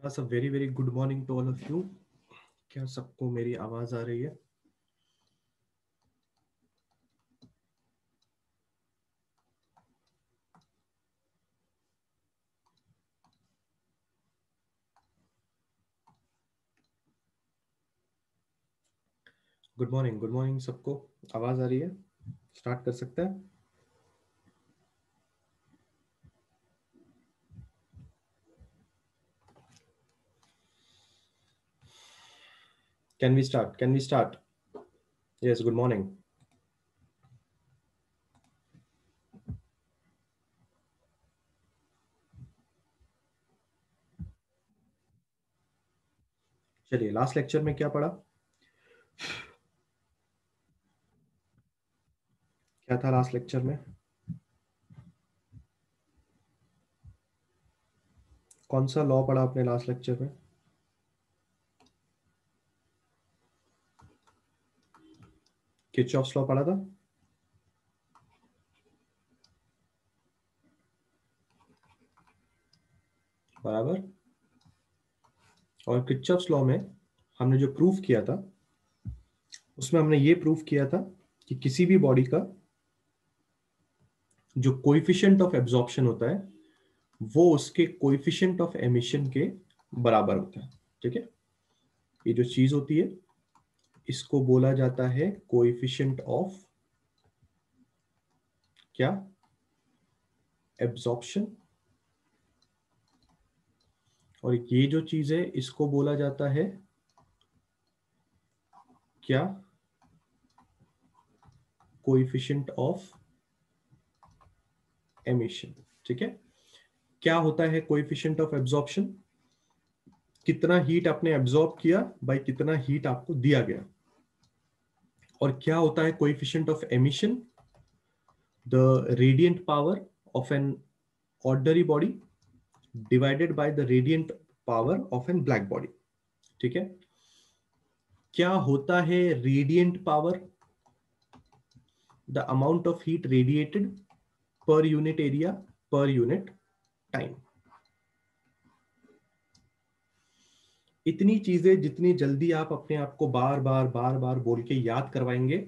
So very very good morning to all of you. क्या सबको मेरी आवाज आ रही है? गुड मॉर्निंग सबको। आवाज आ रही है? स्टार्ट कर सकते हैं? Can we start? Yes, good morning. चलिए, लास्ट लेक्चर में क्या पढ़ा? क्या था लास्ट लेक्चर में? कौन सा लॉ पढ़ा आपने लास्ट लेक्चर में? किरचॉफ्स लॉ पढ़ा था? बराबर। और किरचॉफ्स लॉ में हमने जो प्रूफ किया था उसमें हमने ये प्रूफ किया था कि किसी भी बॉडी का जो कोएफिशिएंट ऑफ एब्जॉर्प्शन होता है वो उसके कोएफिशिएंट ऑफ एमिशन के बराबर होता है। ठीक है, ये जो चीज होती है इसको बोला जाता है कोएफिशिएंट ऑफ क्या? एब्जॉर्प्शन। और ये जो चीज है इसको बोला जाता है क्या? Coefficient of emission. ठीक है, क्या होता है कोएफिशिएंट ऑफ एब्जॉर्प्शन? कितना हीट आपने एब्जॉर्ब किया बाय कितना हीट आपको दिया गया। और क्या होता है coefficient of emission? The radiant power of an ordinary body divided by the radiant power of an black body. ठीक है, क्या होता है radiant power? The amount of heat radiated per unit area per unit time. इतनी चीजें जितनी जल्दी आप अपने आप को बार बार बोल के याद करवाएंगे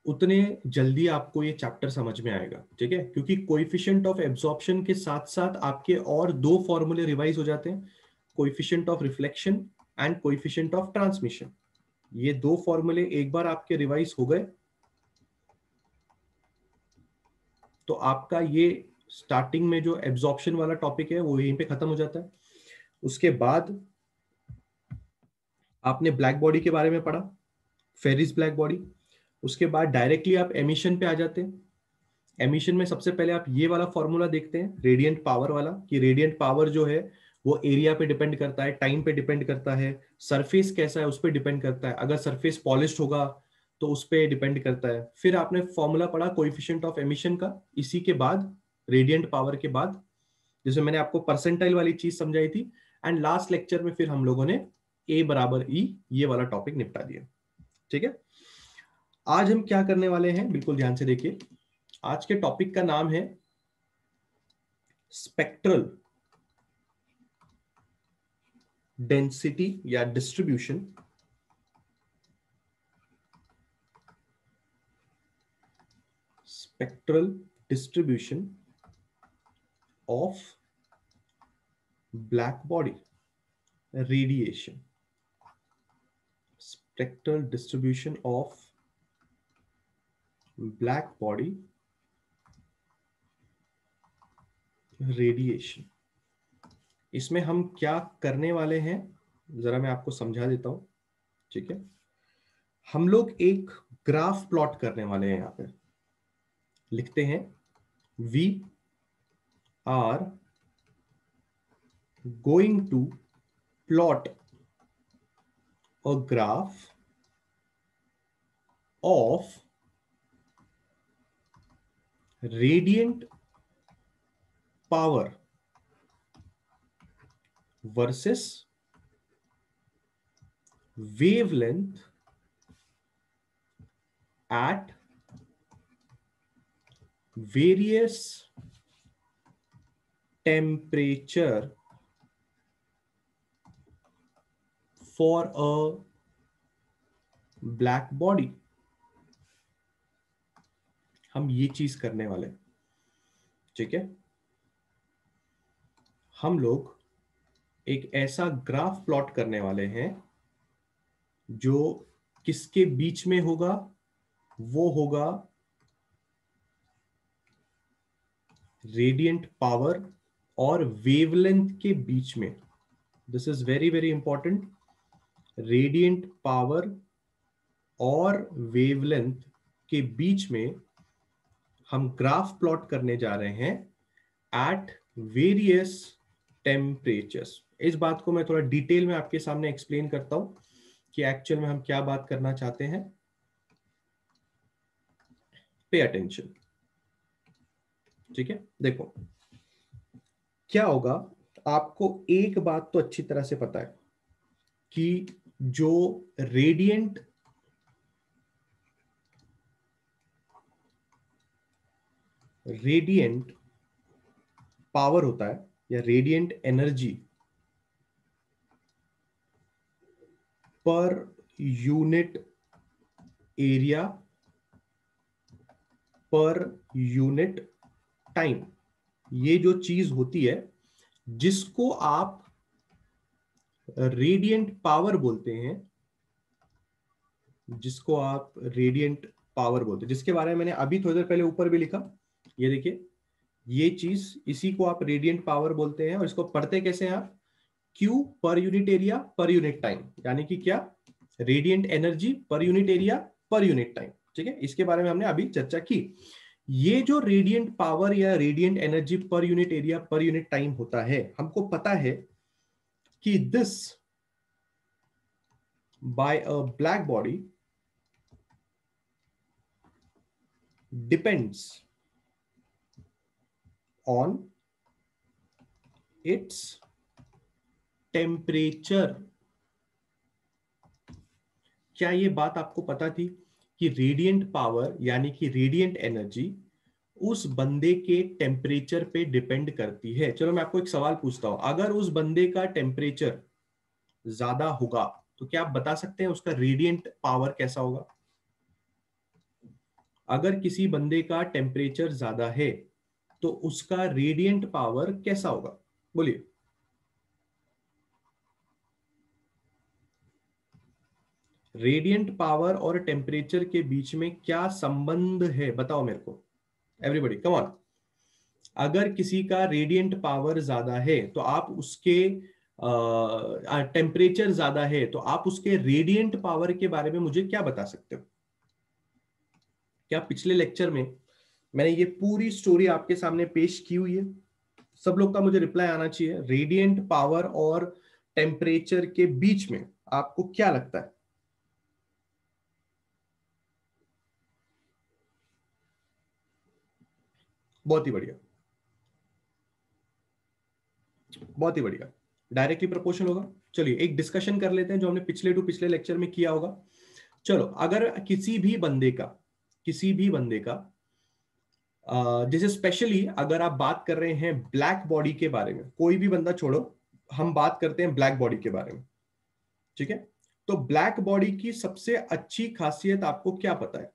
उतने जल्दी आपको ये चैप्टर समझ में आएगा। ठीक है, क्योंकि कोएफिशिएंट ऑफ एब्जॉर्प्शन के साथ साथ आपके और दो फॉर्मूले रिवाइज हो जाते हैं, coefficient of reflection and coefficient of transmission. ये दो फॉर्मूले एक बार आपके रिवाइज हो गए तो आपका ये स्टार्टिंग में जो एब्जॉर्प्शन वाला टॉपिक है वो यहीं पे खत्म हो जाता है। उसके बाद आपने ब्लैक बॉडी के बारे में पढ़ा, फेरिस ब्लैक बॉडी। उसके बाद डायरेक्टली आप एमिशन पे आ जाते हैं। एमिशन में सबसे पहले आप ये वाला फॉर्मूला देखते हैं रेडिएंट पावर वाला, कि रेडिएंट पावर जो है वो एरिया पे डिपेंड करता है, टाइम पे डिपेंड करता है, सरफेस कैसा है उस पर डिपेंड करता है, अगर सरफेस पॉलिश्ड होगा तो उस पर डिपेंड करता है। फिर आपने फॉर्मूला पढ़ा कोएफिशिएंट ऑफ एमिशन का, इसी के बाद रेडिएंट पावर के बाद जैसे मैंने आपको परसेंटाइल वाली चीज समझाई थी। एंड लास्ट लेक्चर में फिर हम लोगों ने ए बराबर ई ये वाला टॉपिक निपटा दिया। ठीक है, आज हम क्या करने वाले हैं बिल्कुल ध्यान से देखिए। आज के टॉपिक का नाम है स्पेक्ट्रल डेंसिटी या distribution spectral distribution of black body radiation. Spectral distribution of black body radiation. इसमें हम क्या करने वाले हैं जरा मैं आपको समझा देता हूं। ठीक है, हम लोग एक ग्राफ प्लॉट करने वाले हैं। यहां पे लिखते हैं we are going to plot a graph of radiant power versus wavelength at various temperature for a black body. हम ये चीज करने वाले, ठीक है। हम लोग एक ऐसा ग्राफ प्लॉट करने वाले हैं जो किसके बीच में होगा, वो होगा रेडियंट पावर और वेवलेंथ के बीच में। This is very very important. Radiant power और वेवलेंथ के बीच में हम ग्राफ प्लॉट करने जा रहे हैं एट वेरियस टेम्परेचर्स। इस बात को मैं थोड़ा डिटेल में आपके सामने एक्सप्लेन करता हूं कि एक्चुअल में हम क्या बात करना चाहते हैं। पे अटेंशन, ठीक है। देखो क्या होगा, आपको एक बात तो अच्छी तरह से पता है कि जो रेडियंट पावर होता है या रेडियंट एनर्जी पर unit area per unit time, ये जो चीज होती है जिसको आप रेडियंट पावर बोलते हैं, जिसको आप रेडियंट पावर बोलते हैं, जिसके बारे में मैंने अभी थोड़ी देर पहले ऊपर भी लिखा। ये देखिए, ये चीज, इसी को आप रेडियंट पावर बोलते हैं। और इसको पढ़ते कैसे हैं आप, Q पर unit area per unit time, यानी कि क्या, रेडियंट एनर्जी पर unit area per unit time, ठीक है। इसके बारे में हमने अभी चर्चा की। ये जो रेडियंट पावर या रेडियंट एनर्जी पर unit area per unit time होता है, हमको पता है कि this by a black body depends on its temperature. क्या ये बात आपको पता थी कि रेडियंट पावर यानी कि रेडियंट एनर्जी उस बंदे के टेम्परेचर पे डिपेंड करती है। चलो मैं आपको एक सवाल पूछता हूं, अगर उस बंदे का टेम्परेचर ज्यादा होगा तो क्या आप बता सकते हैं उसका रेडियंट पावर कैसा होगा? अगर किसी बंदे का टेम्परेचर ज्यादा है तो उसका रेडियंट पावर कैसा होगा? बोलिए। रेडियंट पावर और टेम्परेचर के बीच में क्या संबंध है, बताओ मेरे को, एवरीबॉडी कम ऑन। अगर किसी का रेडियंट पावर ज्यादा है तो आप उसके टेम्परेचर ज्यादा है तो आप उसके रेडियंट पावर के बारे में मुझे क्या बता सकते हो? क्या पिछले लेक्चर में मैंने ये पूरी स्टोरी आपके सामने पेश की हुई है? सब लोग का मुझे रिप्लाई आना चाहिए। रेडियंट पावर और टेम्परेचर के बीच में आपको क्या लगता है? बहुत ही बढ़िया, बहुत ही बढ़िया। डायरेक्टली प्रोपोर्शनल होगा। चलिए एक डिस्कशन कर लेते हैं जो हमने पिछले लेक्चर में किया होगा। चलो, अगर किसी भी बंदे का जैसे स्पेशली अगर आप बात कर रहे हैं ब्लैक बॉडी के बारे में, कोई भी बंदा छोड़ो, हम बात करते हैं ब्लैक बॉडी के बारे में, ठीक है। तो ब्लैक बॉडी की सबसे अच्छी खासियत आपको क्या पता है?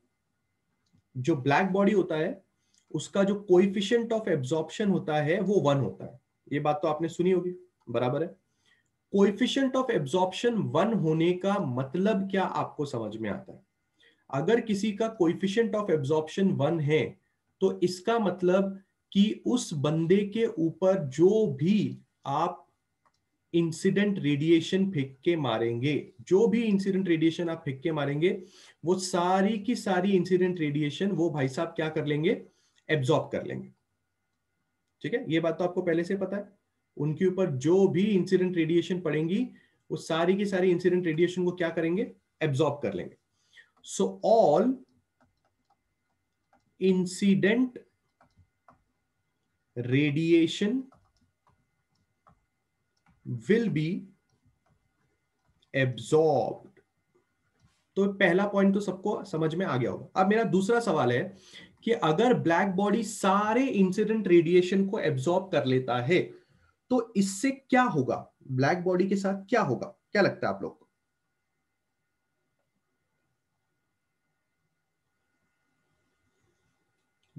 जो ब्लैक बॉडी होता है उसका जो कोएफिशिएंट ऑफ एब्जॉर्प्शन होता है वो 1 होता है। ये बात तो आपने सुनी होगी, बराबर है। कोएफिशिएंट ऑफ एब्जॉर्प्शन 1 होने का मतलब क्या आपको समझ में आता है? अगर किसी का कोएफिशिएंट ऑफ एब्जॉर्प्शन 1 है तो इसका मतलब कि उस बंदे के ऊपर जो भी आप इंसिडेंट रेडिएशन फेंक के मारेंगे, जो भी इंसिडेंट रेडिएशन आप फेंक के मारेंगे, वो सारी की सारी इंसिडेंट रेडिएशन वो भाई साहब क्या कर लेंगे? एब्जॉर्ब कर लेंगे, ठीक है। ये बात तो आपको पहले से पता है। उनके ऊपर जो भी इंसिडेंट रेडिएशन पड़ेंगी वो सारी की सारी इंसिडेंट रेडिएशन को क्या करेंगे? एब्जॉर्ब कर लेंगे। So all incident radiation will be absorbed. तो पहला पॉइंट तो सबको समझ में आ गया होगा। अब मेरा दूसरा सवाल है कि अगर ब्लैक बॉडी सारे इंसिडेंट रेडिएशन को एब्जॉर्ब कर लेता है तो इससे क्या होगा? ब्लैक बॉडी के साथ क्या होगा? क्या लगता है आप लोग को?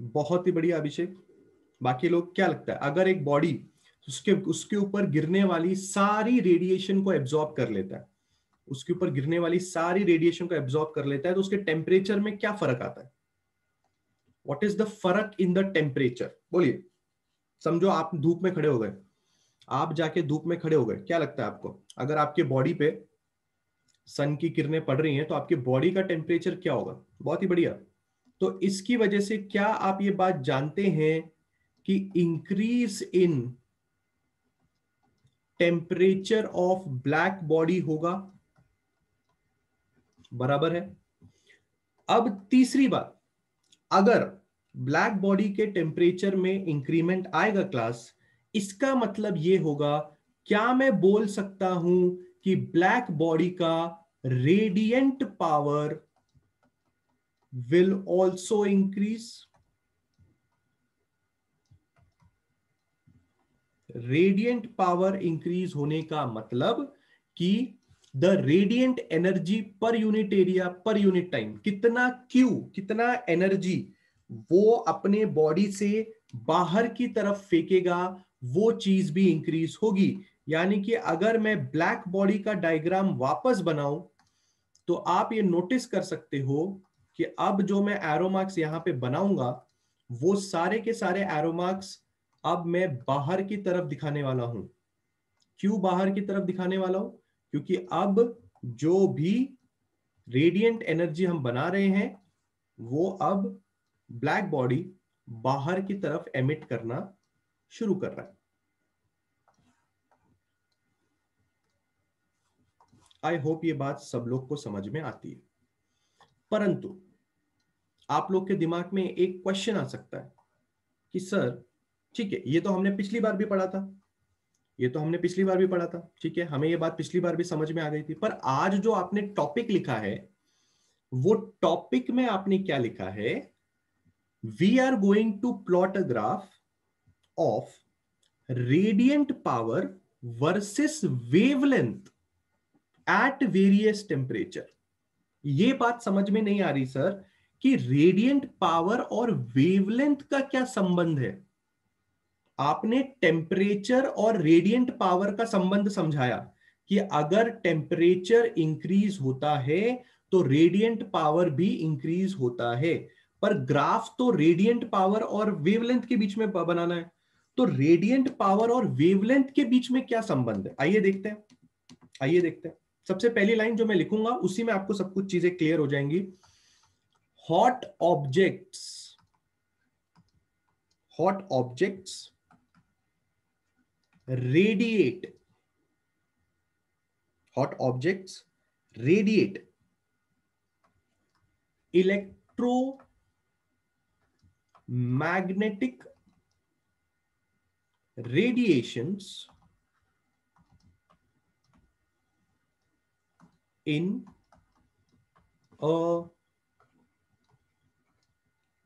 बहुत ही बढ़िया अभिषेक। बाकी लोग क्या लगता है, अगर एक बॉडी उसके उसके ऊपर गिरने वाली सारी रेडिएशन को एब्जॉर्ब कर लेता है, उसके ऊपर गिरने वाली सारी रेडिएशन को एब्जॉर्ब कर लेता है, तो उसके टेम्परेचर में क्या फर्क आता है? व्हाट इज द फर्क इन द टेम्परेचर? बोलिए। समझो आप धूप में खड़े हो गए, आप जाके धूप में खड़े हो गए, क्या लगता है आपको, अगर आपके बॉडी पे सन की किरणें पड़ रही हैं तो आपके बॉडी का टेम्परेचर क्या होगा? बहुत ही बढ़िया। तो इसकी वजह से क्या आप ये बात जानते हैं कि increase in temperature of black body होगा? बराबर है। अब तीसरी बात, अगर ब्लैक बॉडी के टेम्परेचर में इंक्रीमेंट आएगा क्लास, इसका मतलब यह होगा, क्या मैं बोल सकता हूं कि ब्लैक बॉडी का radiant power will also increase? Radiant power increase होने का मतलब कि द रेडिएंट एनर्जी पर unit area per unit time, कितना क्यू, कितना एनर्जी वो अपने बॉडी से बाहर की तरफ फेंकेगा, वो चीज भी इंक्रीज होगी। यानी कि अगर मैं ब्लैक बॉडी का डायग्राम वापस बनाऊं तो आप ये नोटिस कर सकते हो कि अब जो मैं एरो मार्क्स यहां पे बनाऊंगा, वो सारे के सारे एरो मार्क्स अब मैं बाहर की तरफ दिखाने वाला हूं। क्यों बाहर की तरफ दिखाने वाला हूं? क्योंकि अब जो भी रेडिएंट एनर्जी हम बना रहे हैं वो अब ब्लैक बॉडी बाहर की तरफ एमिट करना शुरू कर रहा है। आई होप ये बात सब लोग को समझ में आती है। परंतु आप लोग के दिमाग में एक क्वेश्चन आ सकता है कि सर ठीक है, ये तो हमने पिछली बार भी पढ़ा था, ये तो हमने पिछली बार भी पढ़ा था, ठीक है, हमें ये बात पिछली बार भी समझ में आ गई थी, पर आज जो आपने टॉपिक लिखा है वो टॉपिक में आपने क्या लिखा है? We are going to plot a graph of radiant power versus wavelength at various temperature. ये बात समझ में नहीं आ रही सर कि रेडिएंट पावर और वेवलेंथ का क्या संबंध है? आपने टेम्परेचर और रेडिएंट पावर का संबंध समझाया कि अगर टेम्परेचर इंक्रीज होता है तो रेडिएंट पावर भी इंक्रीज होता है, पर ग्राफ तो रेडिएंट पावर और वेवलेंथ के बीच में बनाना है, तो रेडिएंट पावर और वेवलेंथ के बीच में क्या संबंध है? आइए देखते हैं, आइए देखते हैं। सबसे पहली लाइन जो मैं लिखूंगा उसी में आपको सब कुछ चीजें क्लियर हो जाएंगी। Hot objects radiate, hot objects radiate electromagnetic radiations in a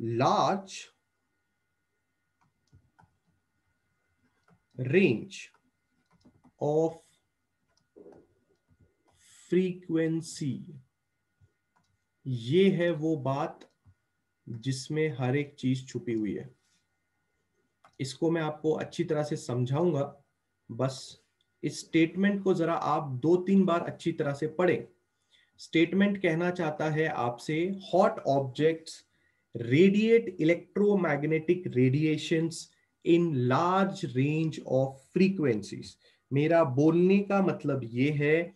large range of frequency। ये है वो बात जिसमें हर एक चीज छुपी हुई है। इसको मैं आपको अच्छी तरह से समझाऊंगा, बस इस स्टेटमेंट को जरा आप 2-3 बार अच्छी तरह से पढ़ें। स्टेटमेंट कहना चाहता है आपसे, hot objects radiate electromagnetic radiations in large range of frequencies. मेरा बोलने का मतलब यह है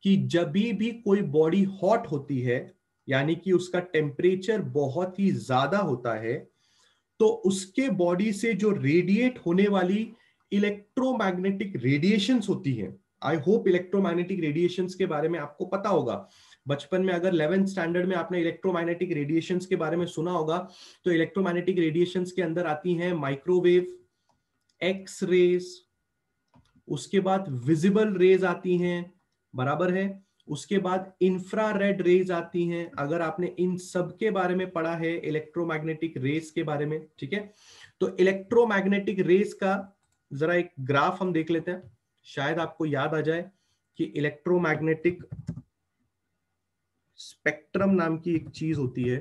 कि जब भी कोई बॉडी हॉट होती है, यानी कि उसका टेम्परेचर बहुत ही ज्यादा होता है, तो उसके बॉडी से जो रेडिएट होने वाली इलेक्ट्रोमैग्नेटिक रेडिएशंस होती हैं, आई होप इलेक्ट्रोमैग्नेटिक रेडिएशंस के बारे में आपको पता होगा। बचपन में अगर 11th स्टैंडर्ड में आपने इलेक्ट्रोमैग्नेटिक रेडिएशंस के बारे में सुना होगा, तो इलेक्ट्रोमैग्नेटिक रेडिएशंस के अंदर आती हैं माइक्रोवेव, एक्स रेज, उसके बाद विजिबल रेज आती हैं, बराबर है, उसके बाद इंफ्रारेड रेज आती हैं। अगर आपने इन सब के बारे में पढ़ा है इलेक्ट्रोमैग्नेटिक रेज के बारे में, ठीक है, तो इलेक्ट्रोमैग्नेटिक रेज का जरा एक ग्राफ हम देख लेते हैं, शायद आपको याद आ जाए कि इलेक्ट्रोमैग्नेटिक स्पेक्ट्रम नाम की एक चीज होती है,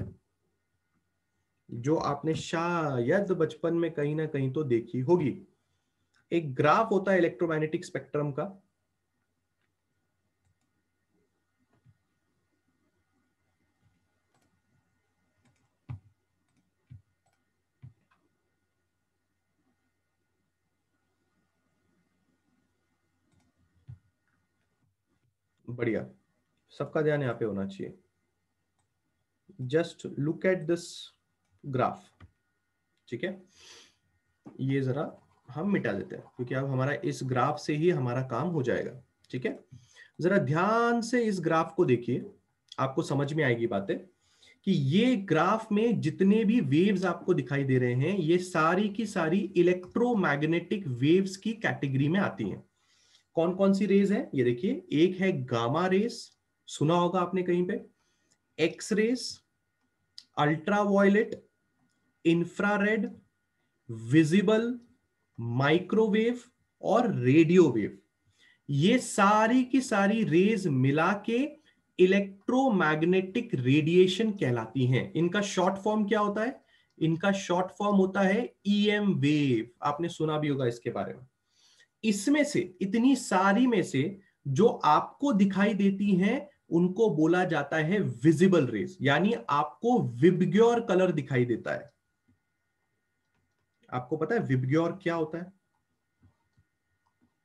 जो आपने शायद बचपन में कहीं ना कहीं तो देखी होगी। एक ग्राफ होता है इलेक्ट्रोमैग्नेटिक स्पेक्ट्रम का। बढ़िया, सबका ध्यान यहाँ पे होना चाहिए। Just look at this graph, ठीक है। ये जरा हम मिटा देते हैं क्योंकि अब हमारा इस ग्राफ से ही हमारा काम हो जाएगा, ठीक है। जरा ध्यान से इस ग्राफ को देखिए, आपको समझ में आएगी बातें कि ये ग्राफ में जितने भी वेव्स आपको दिखाई दे रहे हैं ये सारी की सारी इलेक्ट्रोमैग्नेटिक वेव्स की कैटेगरी में आती हैं। कौन कौन सी रेज है ये देखिए, एक है गामा रेस, सुना होगा आपने कहीं पे, X rays, ultraviolet, infrared, visible, microwave और रेडियो वेव। ये सारी की सारी रेज मिला के इलेक्ट्रोमैग्नेटिक रेडिएशन कहलाती हैं। इनका शॉर्ट फॉर्म क्या होता है? इनका शॉर्ट फॉर्म होता है ईएम वेव। आपने सुना भी होगा इसके बारे में। इसमें से, इतनी सारी में से जो आपको दिखाई देती हैं उनको बोला जाता है विजिबल रेज, यानी आपको विबग्योर कलर दिखाई देता है। आपको पता है विबग्योर क्या होता है?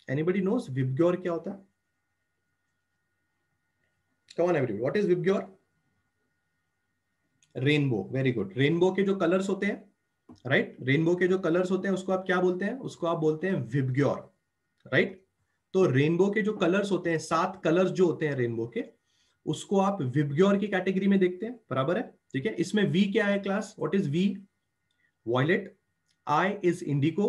एनीबडी नोस विबग्योर क्या होता है? कम on everybody, what is VIBGYOR? Rainbow, very good. Rainbow के जो कलर्स होते हैं, राइट, रेनबो के जो कलर्स होते हैं उसको आप क्या बोलते हैं? उसको आप बोलते हैं विबग्योर, राइट। तो रेनबो के जो कलर्स होते हैं, 7 कलर्स जो होते हैं रेनबो के, उसको आप विबग्योर की कैटेगरी में देखते हैं, बराबर है, ठीक है। इसमें वी क्या है class? What is V? Violet, I is indigo,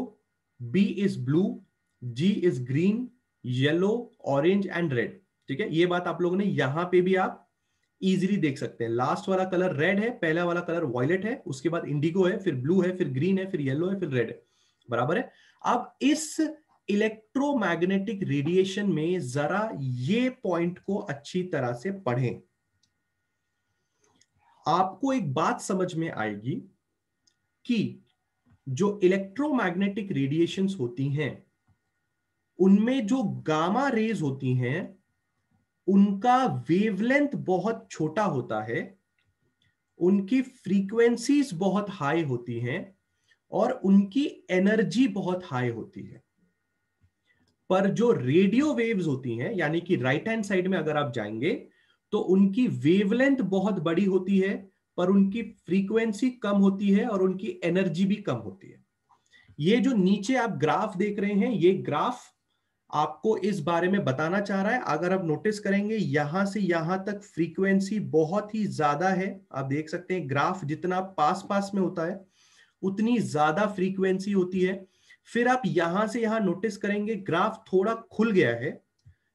B is blue, G is green, yellow, orange and red, ठीक है। ये बात आप लोगों ने यहां पे भी आप इजीली देख सकते हैं। लास्ट वाला कलर रेड है, पहला वाला कलर वॉयलेट है, उसके बाद इंडिगो है, फिर ब्लू है, फिर ग्रीन है, फिर येलो है, फिर रेड है, बराबर है। अब इस इलेक्ट्रोमैग्नेटिक रेडिएशन में जरा ये पॉइंट को अच्छी तरह से पढ़ें। आपको एक बात समझ में आएगी कि जो इलेक्ट्रोमैग्नेटिक रेडिएशंस होती हैं उनमें जो गामा रेज होती हैं उनका वेवलेंथ बहुत छोटा होता है, उनकी फ्रीक्वेंसीज बहुत हाई होती हैं और उनकी एनर्जी बहुत हाई होती है। पर जो रेडियो वेव्स होती हैं, यानी कि राइट हैंड साइड में अगर आप जाएंगे तो उनकी वेवलेंथ बहुत बड़ी होती है पर उनकी फ्रीक्वेंसी कम होती है और उनकी एनर्जी भी कम होती है। ये जो नीचे आप ग्राफ देख रहे हैं, ये ग्राफ आपको इस बारे में बताना चाह रहा है। अगर आप नोटिस करेंगे यहां से यहां तक फ्रीक्वेंसी बहुत ही ज्यादा है। आप देख सकते हैं ग्राफ जितना पास पास में होता है उतनी ज्यादा फ्रीक्वेंसी होती है। फिर आप यहां से यहां नोटिस करेंगे ग्राफ थोड़ा खुल गया है,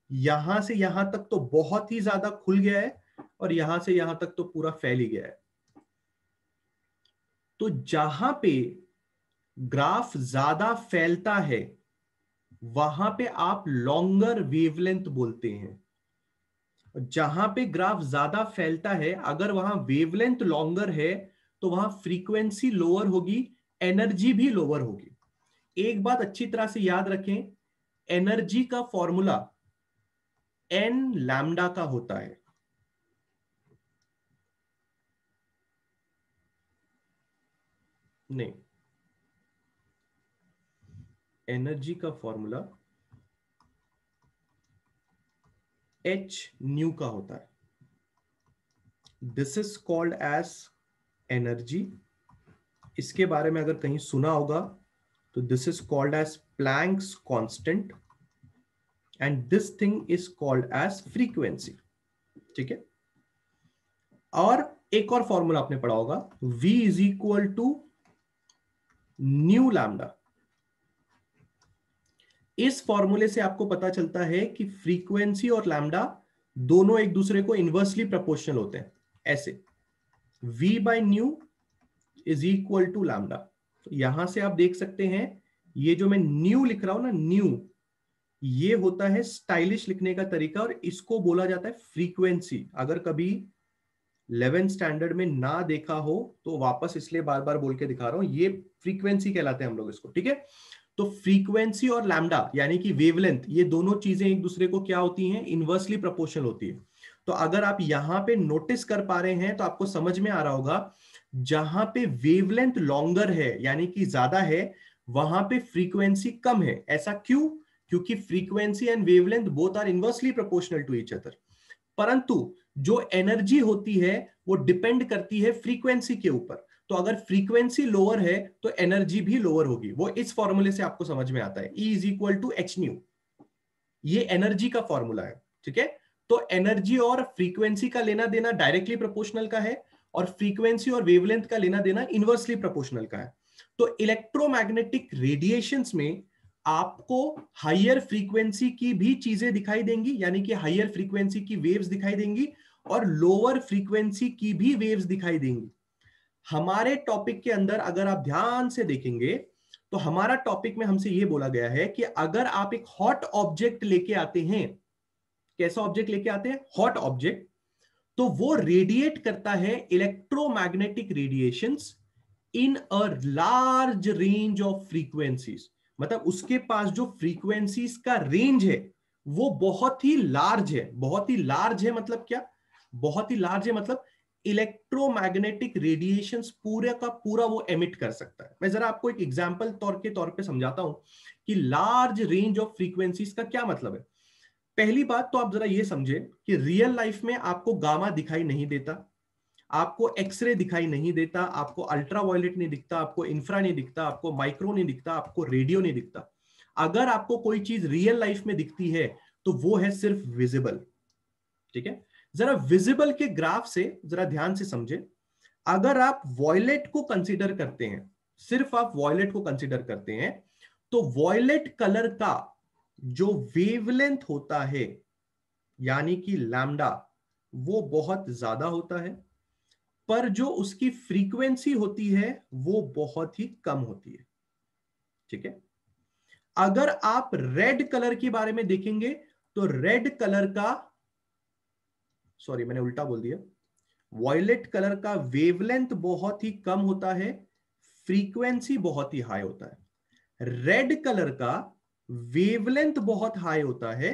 यहां से यहां तक तो बहुत ही ज्यादा खुल गया है और यहां से यहां तक तो पूरा फैल ही गया है। तो जहां पे ग्राफ ज्यादा फैलता है वहां पे आप लॉन्गर वेवलेंथ बोलते हैं। जहां पे ग्राफ ज्यादा फैलता है अगर वहां वेवलेंथ लॉन्गर है तो वहां फ्रीक्वेंसी लोअर होगी, एनर्जी भी लोअर होगी। एक बात अच्छी तरह से याद रखें, एनर्जी का फॉर्मूला एन लैम्डा का होता है। नहीं, एनर्जी का फॉर्मूला एच न्यू का होता है। This is called as energy. इसके बारे में अगर कहीं सुना होगा तो this is called as Planck's constant and this thing is called as frequency, ठीक है। और एक और फॉर्मूला आपने पढ़ा होगा, V is equal to nu lambda. इस फॉर्मूले से आपको पता चलता है कि फ्रीक्वेंसी और लैम्डा दोनों एक दूसरे को इनवर्सली प्रोपोर्शनल होते हैं। ऐसे V by nu is equal to lambda. तो यहां से आप देख सकते हैं ये जो मैं न्यू लिख रहा हूं ना, न्यू, ये होता है स्टाइलिश लिखने का तरीका और इसको बोला जाता है फ्रीक्वेंसी। अगर कभी 11th स्टैंडर्ड में ना देखा हो तो वापस इसलिए बार बार बोल के दिखा रहा हूं, ये फ्रीक्वेंसी कहलाते हैं हम लोग इसको, ठीक है। तो फ्रीक्वेंसी और लैम्डा यानी कि वेवलेंथ, ये दोनों चीजें एक दूसरे को क्या होती हैं, इनवर्सली प्रोपोर्शनल होती है। तो अगर आप यहां पे नोटिस कर पा रहे हैं तो आपको समझ में आ रहा होगा, जहां पे वेवलेंथ लॉन्गर है यानी कि ज्यादा है, वहां पे फ्रीक्वेंसी कम है। ऐसा क्यों? क्योंकि frequency and wavelength both are inversely proportional to each other. परंतु जो एनर्जी होती है वो डिपेंड करती है फ्रीक्वेंसी के ऊपर। तो अगर फ्रीक्वेंसी लोअर है तो एनर्जी भी लोअर होगी। वो इस फॉर्मूले से आपको समझ में आता है, E is equal to H nu, ये एनर्जी का फॉर्मूला है, ठीक है। तो एनर्जी और फ्रीक्वेंसी का लेना देना डायरेक्टली प्रोपोर्शनल का है, और फ्रीक्वेंसी और वेवलेंथ का लेना देना इनवर्सली प्रोपोर्शनल का है। तो इलेक्ट्रोमैग्नेटिक रेडिएशंस में आपको हायर फ्रीक्वेंसी की भी चीजें दिखाई देंगी, यानी कि हायर फ्रीक्वेंसी की वेव्स दिखाई देंगी, और लोअर फ्रीक्वेंसी की भी वेव्स दिखाई देंगी। हमारे टॉपिक के अंदर अगर आप ध्यान से देखेंगे तो हमारा टॉपिक में हमसे यह बोला गया है कि अगर आप एक हॉट ऑब्जेक्ट लेके आते हैं, कैसा ऑब्जेक्ट लेके आते हैं, हॉट ऑब्जेक्ट, तो वो रेडिएट करता है electromagnetic radiations in a large range of frequencies. मतलब उसके पास जो फ्रीक्वेंसीज का रेंज है वो बहुत ही लार्ज है। बहुत ही लार्ज है मतलब क्या? बहुत ही लार्ज है मतलब इलेक्ट्रोमैग्नेटिक रेडिएशंस पूरे का पूरा वो एमिट कर सकता है। मैं जरा आपको एक एग्जांपल तौर पे समझाता हूं कि लार्ज रेंज ऑफ फ्रीक्वेंसीज का क्या मतलब है। पहली बात तो आप जरा ये समझे कि रियल लाइफ में आपको गामा दिखाई नहीं देता, आपको एक्सरे दिखाई नहीं देता, आपको अल्ट्रावायलेट नहीं दिखता, आपको इंफ्रा नहीं दिखता, आपको माइक्रो नहीं दिखता, आपको रेडियो नहीं दिखता। अगर आपको कोई चीज रियल लाइफ में दिखती है तो वो है सिर्फ विजिबल, ठीक है। जरा विजिबल के ग्राफ से जरा ध्यान से समझे। अगर आप वॉयलेट को कंसीडर करते हैं, सिर्फ आप वॉयलेट को कंसीडर करते हैं, तो वॉयलेट कलर का जो वेवलेंथ होता है यानी कि लैम्डा, वो बहुत ज्यादा होता है, पर जो उसकी फ्रीक्वेंसी होती है वो बहुत ही कम होती है, ठीक है। अगर आप रेड कलर के बारे में देखेंगे तो रेड कलर का, सॉरी मैंने उल्टा बोल दिया, वॉयलेट कलर का वेवलेंथ बहुत ही कम होता है, फ्रीक्वेंसी बहुत ही हाई होता है। रेड कलर का वेवलेंथ बहुत हाई होता है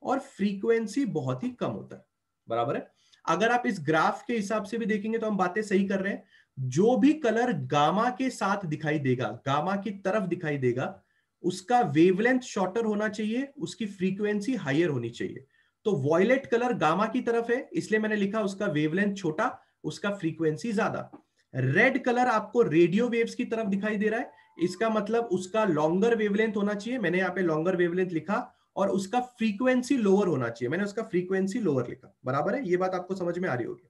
और फ्रीक्वेंसी बहुत ही कम होता है, बराबर है। अगर आप इस ग्राफ के हिसाब से भी देखेंगे तो हम बातें सही कर रहे हैं। जो भी कलर गामा के साथ दिखाई देगा, गामा की तरफ दिखाई देगा, उसका वेवलेंथ शॉर्टर होना चाहिए, उसकी फ्रीक्वेंसी हायर होनी चाहिए। तो वॉयलेट कलर गामा की तरफ है, इसलिए मैंने लिखा उसका वेवलेंथ छोटा, उसका फ्रीक्वेंसी ज्यादा। रेड कलर आपको रेडियो वेव्स की तरफ दिखाई दे रहा है, इसका मतलब उसका लॉन्गर वेवलेंथ होना चाहिए, मैंने यहाँ पे लॉन्गर वेवलेंथ लिखा, और उसका फ्रीक्वेंसी लोअर होना चाहिए, मैंने उसका फ्रीक्वेंसी लोअर लिखा, बराबर है। ये बात आपको समझ में आ रही होगी।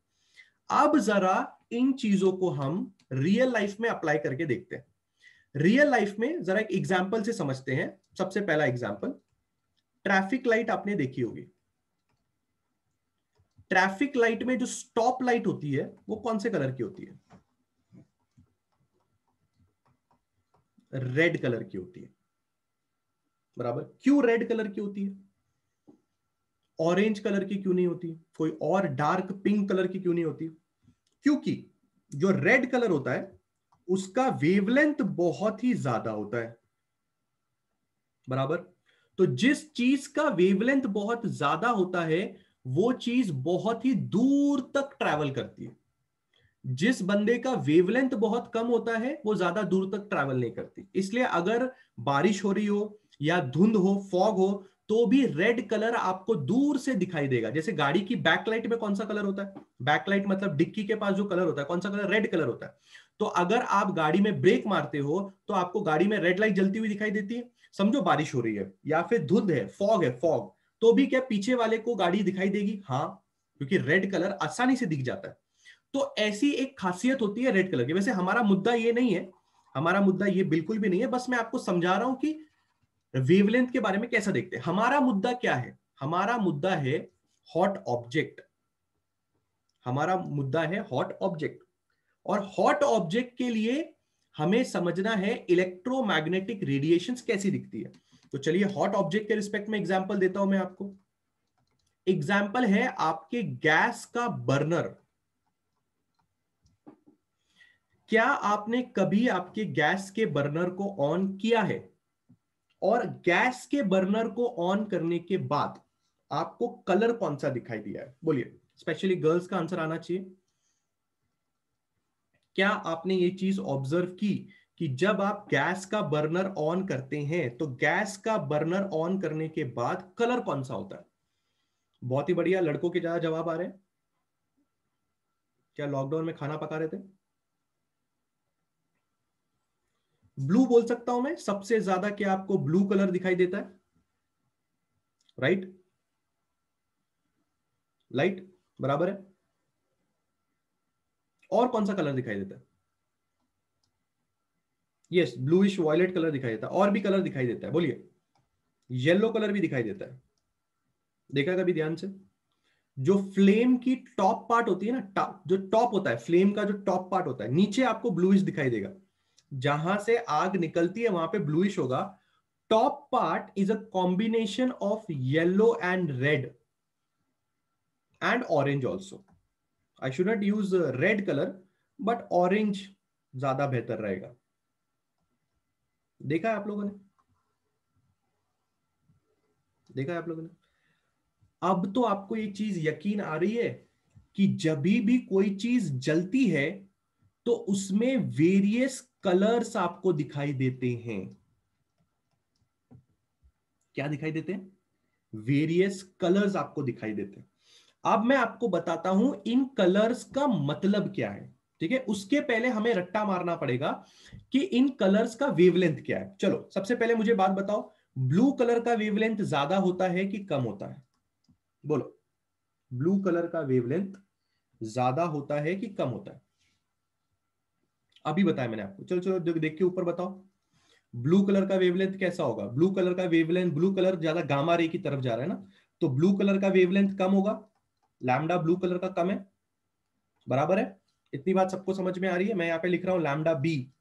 अब जरा इन चीजों को हम रियल लाइफ में अप्लाई करके देखते हैं। रियल लाइफ में जरा एक एग्जांपल से समझते हैं। सबसे पहला एग्जांपल, ट्रैफिक लाइट आपने देखी होगी। ट्रैफिक लाइट में जो स्टॉप लाइट होती है वो कौन से कलर की होती है? रेड कलर की होती है, बराबर। क्यों रेड कलर की होती है? ऑरेंज कलर की क्यों नहीं होती? कोई और डार्क पिंक कलर की क्यों नहीं होती? क्योंकि जो रेड कलर होता है उसका वेवलेंथ बहुत ही ज्यादा होता है, बराबर। तो जिस चीज का वेवलेंथ बहुत ज्यादा होता है वो चीज बहुत ही दूर तक ट्रैवल करती है। जिस बंदे का वेवलेंथ बहुत कम होता है वो ज्यादा दूर तक ट्रैवल नहीं करती। इसलिए अगर बारिश हो रही हो या धुंध हो, फॉग हो, तो भी रेड कलर आपको दूर से दिखाई देगा। जैसे गाड़ी की बैकलाइट में कौन सा कलर होता है? बैकलाइट मतलब डिक्की के पास जो कलर होता है, कौन सा कलर? रेड कलर होता है। तो अगर आप गाड़ी में ब्रेक मारते हो तो आपको गाड़ी में रेड लाइट जलती हुई दिखाई देती है। समझो बारिश हो रही है या फिर धुंध है, फॉग है, फॉग, तो भी क्या पीछे वाले को गाड़ी दिखाई देगी? हाँ, क्योंकि रेड कलर आसानी से दिख जाता है। तो ऐसी एक खासियत होती है रेड कलर की। वैसे हमारा मुद्दा ये नहीं है, हमारा मुद्दा ये बिल्कुल भी नहीं है, बस मैं आपको समझा रहा हूं कि वेवलेंथ के बारे में कैसा देखते हैं। हमारा मुद्दा क्या है? हमारा मुद्दा है हॉट ऑब्जेक्ट। हमारा मुद्दा है हॉट ऑब्जेक्ट, और हॉट ऑब्जेक्ट के लिए हमें समझना है इलेक्ट्रोमैग्नेटिक रेडिएशंस कैसी दिखती है। तो चलिए हॉट ऑब्जेक्ट के रिस्पेक्ट में एग्जांपल देता हूं मैं आपको। एग्जांपल है आपके गैस का बर्नर। क्या आपने कभी आपके गैस के बर्नर को ऑन किया है और गैस के बर्नर को ऑन करने के बाद आपको कलर कौन सा दिखाई दिया है? बोलिए, स्पेशली गर्ल्स का आंसर आना चाहिए। क्या आपने ये चीज ऑब्जर्व की कि जब आप गैस का बर्नर ऑन करते हैं तो गैस का बर्नर ऑन करने के बाद कलर कौन सा होता है? बहुत ही बढ़िया, लड़कों के ज्यादा जवाब आ रहे हैं। क्या लॉकडाउन में खाना पका रहे थे? ब्लू बोल सकता हूं मैं, सबसे ज्यादा क्या आपको ब्लू कलर दिखाई देता है? राइट, लाइट, बराबर है। और कौन सा कलर दिखाई देता है? यस, ब्लूइश वॉयलेट कलर दिखाई देता है। और भी कलर दिखाई देता है, बोलिए। येलो कलर भी दिखाई देता है। देखा कभी ध्यान से? जो फ्लेम की टॉप पार्ट होती है ना, जो टॉप होता है फ्लेम का, जो टॉप पार्ट होता है, नीचे आपको ब्लूइश दिखाई देगा। जहां से आग निकलती है वहां पे ब्लूइश होगा। Top part is a combination of yellow and red and orange also. I should not use red colour, but orange ज्यादा बेहतर रहेगा। देखा है आप लोगों ने? देखा है आप लोगों ने? अब तो आपको ये चीज यकीन आ रही है कि जब भी कोई चीज जलती है तो उसमें वेरियस कलर्स आपको दिखाई देते हैं। क्या दिखाई देते हैं? वेरियस कलर्स आपको दिखाई देते हैं। अब मैं आपको बताता हूं इन कलर्स का मतलब क्या है। ठीक है, उसके पहले हमें रट्टा मारना पड़ेगा कि इन कलर्स का वेवलेंथ क्या है। चलो, सबसे पहले मुझे बात बताओ, ब्लू कलर का वेवलेंथ ज्यादा होता है कि कम होता है? बोलो, ब्लू कलर का वेवलेंथ ज्यादा होता है कि कम होता है? अभी बताया मैंने आपको। चलो चलो, देख के ऊपर बताओ, ब्लू कलर का वेवलेंथ कैसा होगा? ब्लू कलर का वेवलेंथ, ब्लू कलर ज्यादा गामा रे की तरफ जा रहा है ना, तो ब्लू कलर का वेवलेंथ कम होगा। लैम्डा ब्लू कलर का कम है, बराबर है। इतनी बात सबको समझ में आ रही है? मैं यहाँ पे लिख रहा हूं लैम्डा बी।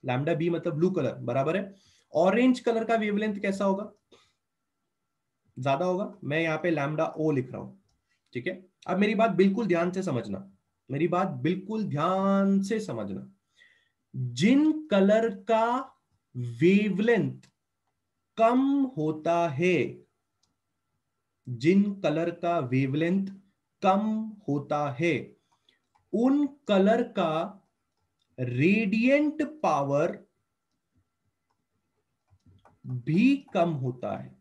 लैम्डा बी मतलब ब्लू कलर, बराबर है। ऑरेंज कलर का वेवलेंथ कैसा होगा? ज्यादा होगा। मैं यहाँ पे लैम्डा ओ लिख रहा हूं। ठीक है, अब मेरी बात बिल्कुल ध्यान से समझना, मेरी बात बिल्कुल ध्यान से समझना। जिन कलर का वेवलेंथ कम होता है, जिन कलर का वेवलेंथ कम होता है, उन कलर का रेडिएंट पावर भी कम होता है।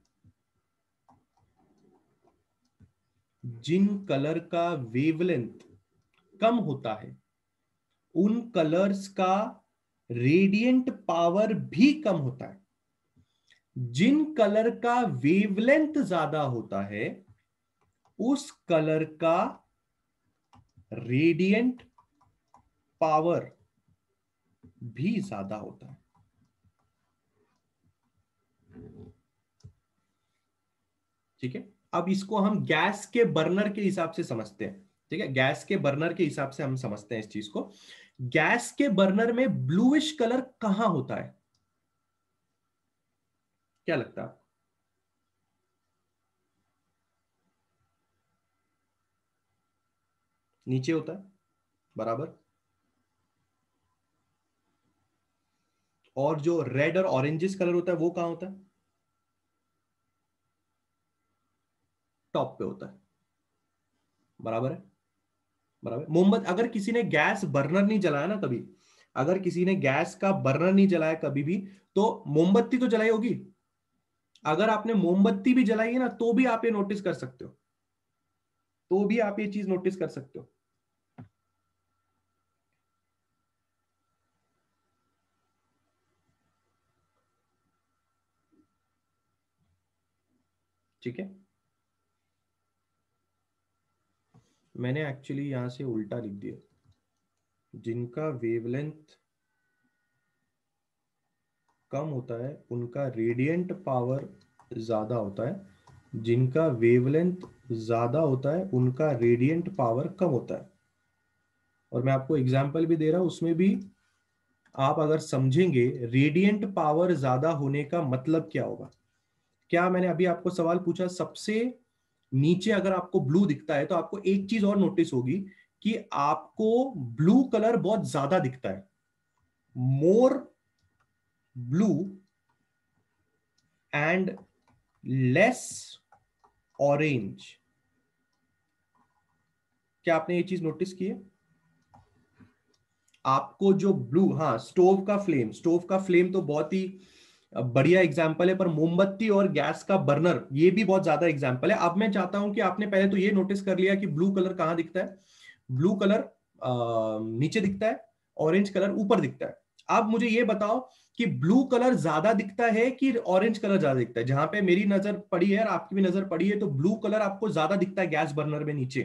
जिन कलर का वेवलेंथ कम होता है, उन कलर्स का रेडिएंट पावर भी कम होता है। जिन कलर का वेवलेंथ ज्यादा होता है, उस कलर का रेडिएंट पावर भी ज्यादा होता है। ठीक है, अब इसको हम गैस के बर्नर के हिसाब से समझते हैं। ठीक है, गैस के बर्नर के हिसाब से हम समझते हैं इस चीज को। गैस के बर्नर में ब्लूइश कलर कहां होता है? क्या लगता है? नीचे होता है, बराबर। और जो रेड और ऑरेंजिस कलर होता है वो कहां होता है? टॉप पे होता है, बराबर है। बराबर। मोमबत्ती, अगर किसी ने गैस बर्नर नहीं जलाया ना कभी, अगर किसी ने गैस का बर्नर नहीं जलाया कभी भी, तो मोमबत्ती तो जलाई होगी। अगर आपने मोमबत्ती भी जलाई है ना, तो भी आप ये नोटिस कर सकते हो, तो भी आप ये चीज नोटिस कर सकते हो। ठीक है, मैंने एक्चुअली यहां से उल्टा लिख दिया। जिनका वेवलेंथ कम होता है उनका रेडिएंट पावर ज्यादा होता है, जिनका वेवलेंथ ज्यादा होता है उनका रेडिएंट पावर कम होता है। और मैं आपको एग्जांपल भी दे रहा हूं, उसमें भी आप अगर समझेंगे रेडिएंट पावर ज्यादा होने का मतलब क्या होगा। क्या मैंने अभी आपको सवाल पूछा, सबसे नीचे अगर आपको ब्लू दिखता है तो आपको एक चीज और नोटिस होगी कि आपको ब्लू कलर बहुत ज्यादा दिखता है। more blue and less orange। क्या आपने ये चीज नोटिस की है? आपको जो ब्लू, हाँ, स्टोव का फ्लेम तो बहुत ही बढ़िया एग्जाम्पल है, पर मोमबत्ती और गैस का बर्नर ये भी बहुत ज्यादा एग्जाम्पल है। अब मैं चाहता हूं कि आपने पहले तो ये नोटिस कर लिया कि ब्लू कलर कहां दिखता है। ब्लू कलर नीचे दिखता है, ऑरेंज कलर ऊपर दिखता है। अब मुझे ये बताओ कि ब्लू कलर ज्यादा दिखता है कि ऑरेंज कलर ज्यादा दिखता है? जहां पे मेरी नजर पड़ी है और आपकी भी नजर पड़ी है, तो ब्लू कलर आपको ज्यादा दिखता है गैस बर्नर में नीचे,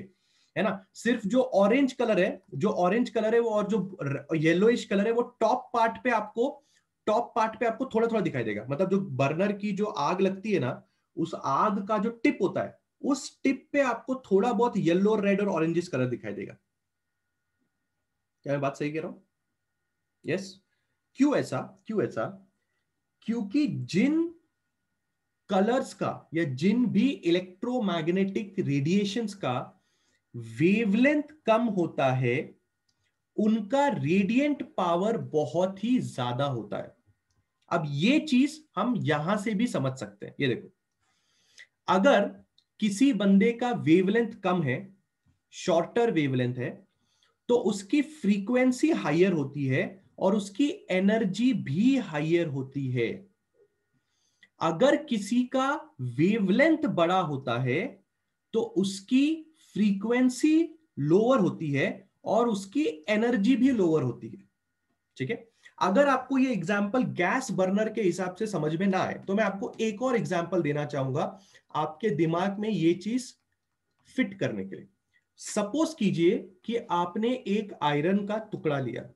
है ना। सिर्फ जो ऑरेंज कलर है, वो, और जो येलोइश कलर है, वो टॉप पार्ट पे आपको थोड़ा थोड़ा दिखाई देगा। मतलब जो बर्नर की जो आग लगती है ना, उस आग का जो टिप होता है, उस टिप पे आपको थोड़ा बहुत येलो, रेड और ऑरेंजिस कलर दिखाई देगा। क्या मैं बात सही कह रहा हूं? यस। क्यों ऐसा? क्योंकि जिन कलर्स का या जिन भी इलेक्ट्रोमैग्नेटिक रेडिएशंस का वेवलेंथ कम होता है, उनका रेडिएंट पावर बहुत ही ज्यादा होता है। अब ये चीज हम यहां से भी समझ सकते हैं। ये देखो, अगर किसी बंदे का वेवलेंथ कम है, शॉर्टर वेवलेंथ है, तो उसकी फ्रीक्वेंसी हायर होती है और उसकी एनर्जी भी हायर होती है। अगर किसी का वेवलेंथ बड़ा होता है, तो उसकी फ्रीक्वेंसी लोअर होती है और उसकी एनर्जी भी लोअर होती है। ठीक है। अगर आपको ये एग्जांपल गैस बर्नर के हिसाब से समझ में ना आए, तो मैं आपको एक और एग्जांपल देना चाहूंगा आपके दिमाग में ये चीज फिट करने के लिए। सपोज कीजिए कि आपने एक आयरन का टुकड़ा लिया,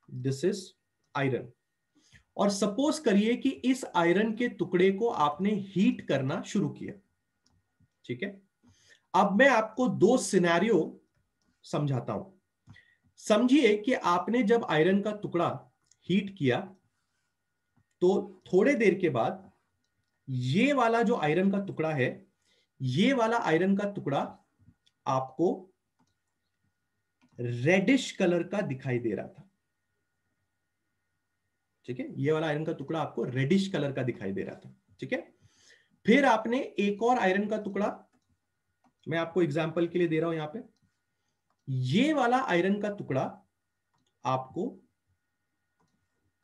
दिस इज आयरन, और सपोज करिए कि इस आयरन के टुकड़े को आपने हीट करना शुरू किया। ठीक है। अब मैं आपको दो सिनेरियो समझाता हूं। समझिए कि आपने जब आयरन का टुकड़ा हीट किया, तो थोड़े देर के बाद ये वाला जो आयरन का टुकड़ा है, ये वाला आयरन का टुकड़ा आपको रेडिश कलर का दिखाई दे रहा था। ठीक है। ये वाला आयरन का टुकड़ा आपको रेडिश कलर का दिखाई दे रहा था। ठीक है। फिर आपने एक और आयरन का टुकड़ा, मैं आपको एग्जांपल के लिए दे रहा हूं यहां पे, ये वाला आयरन का टुकड़ा आपको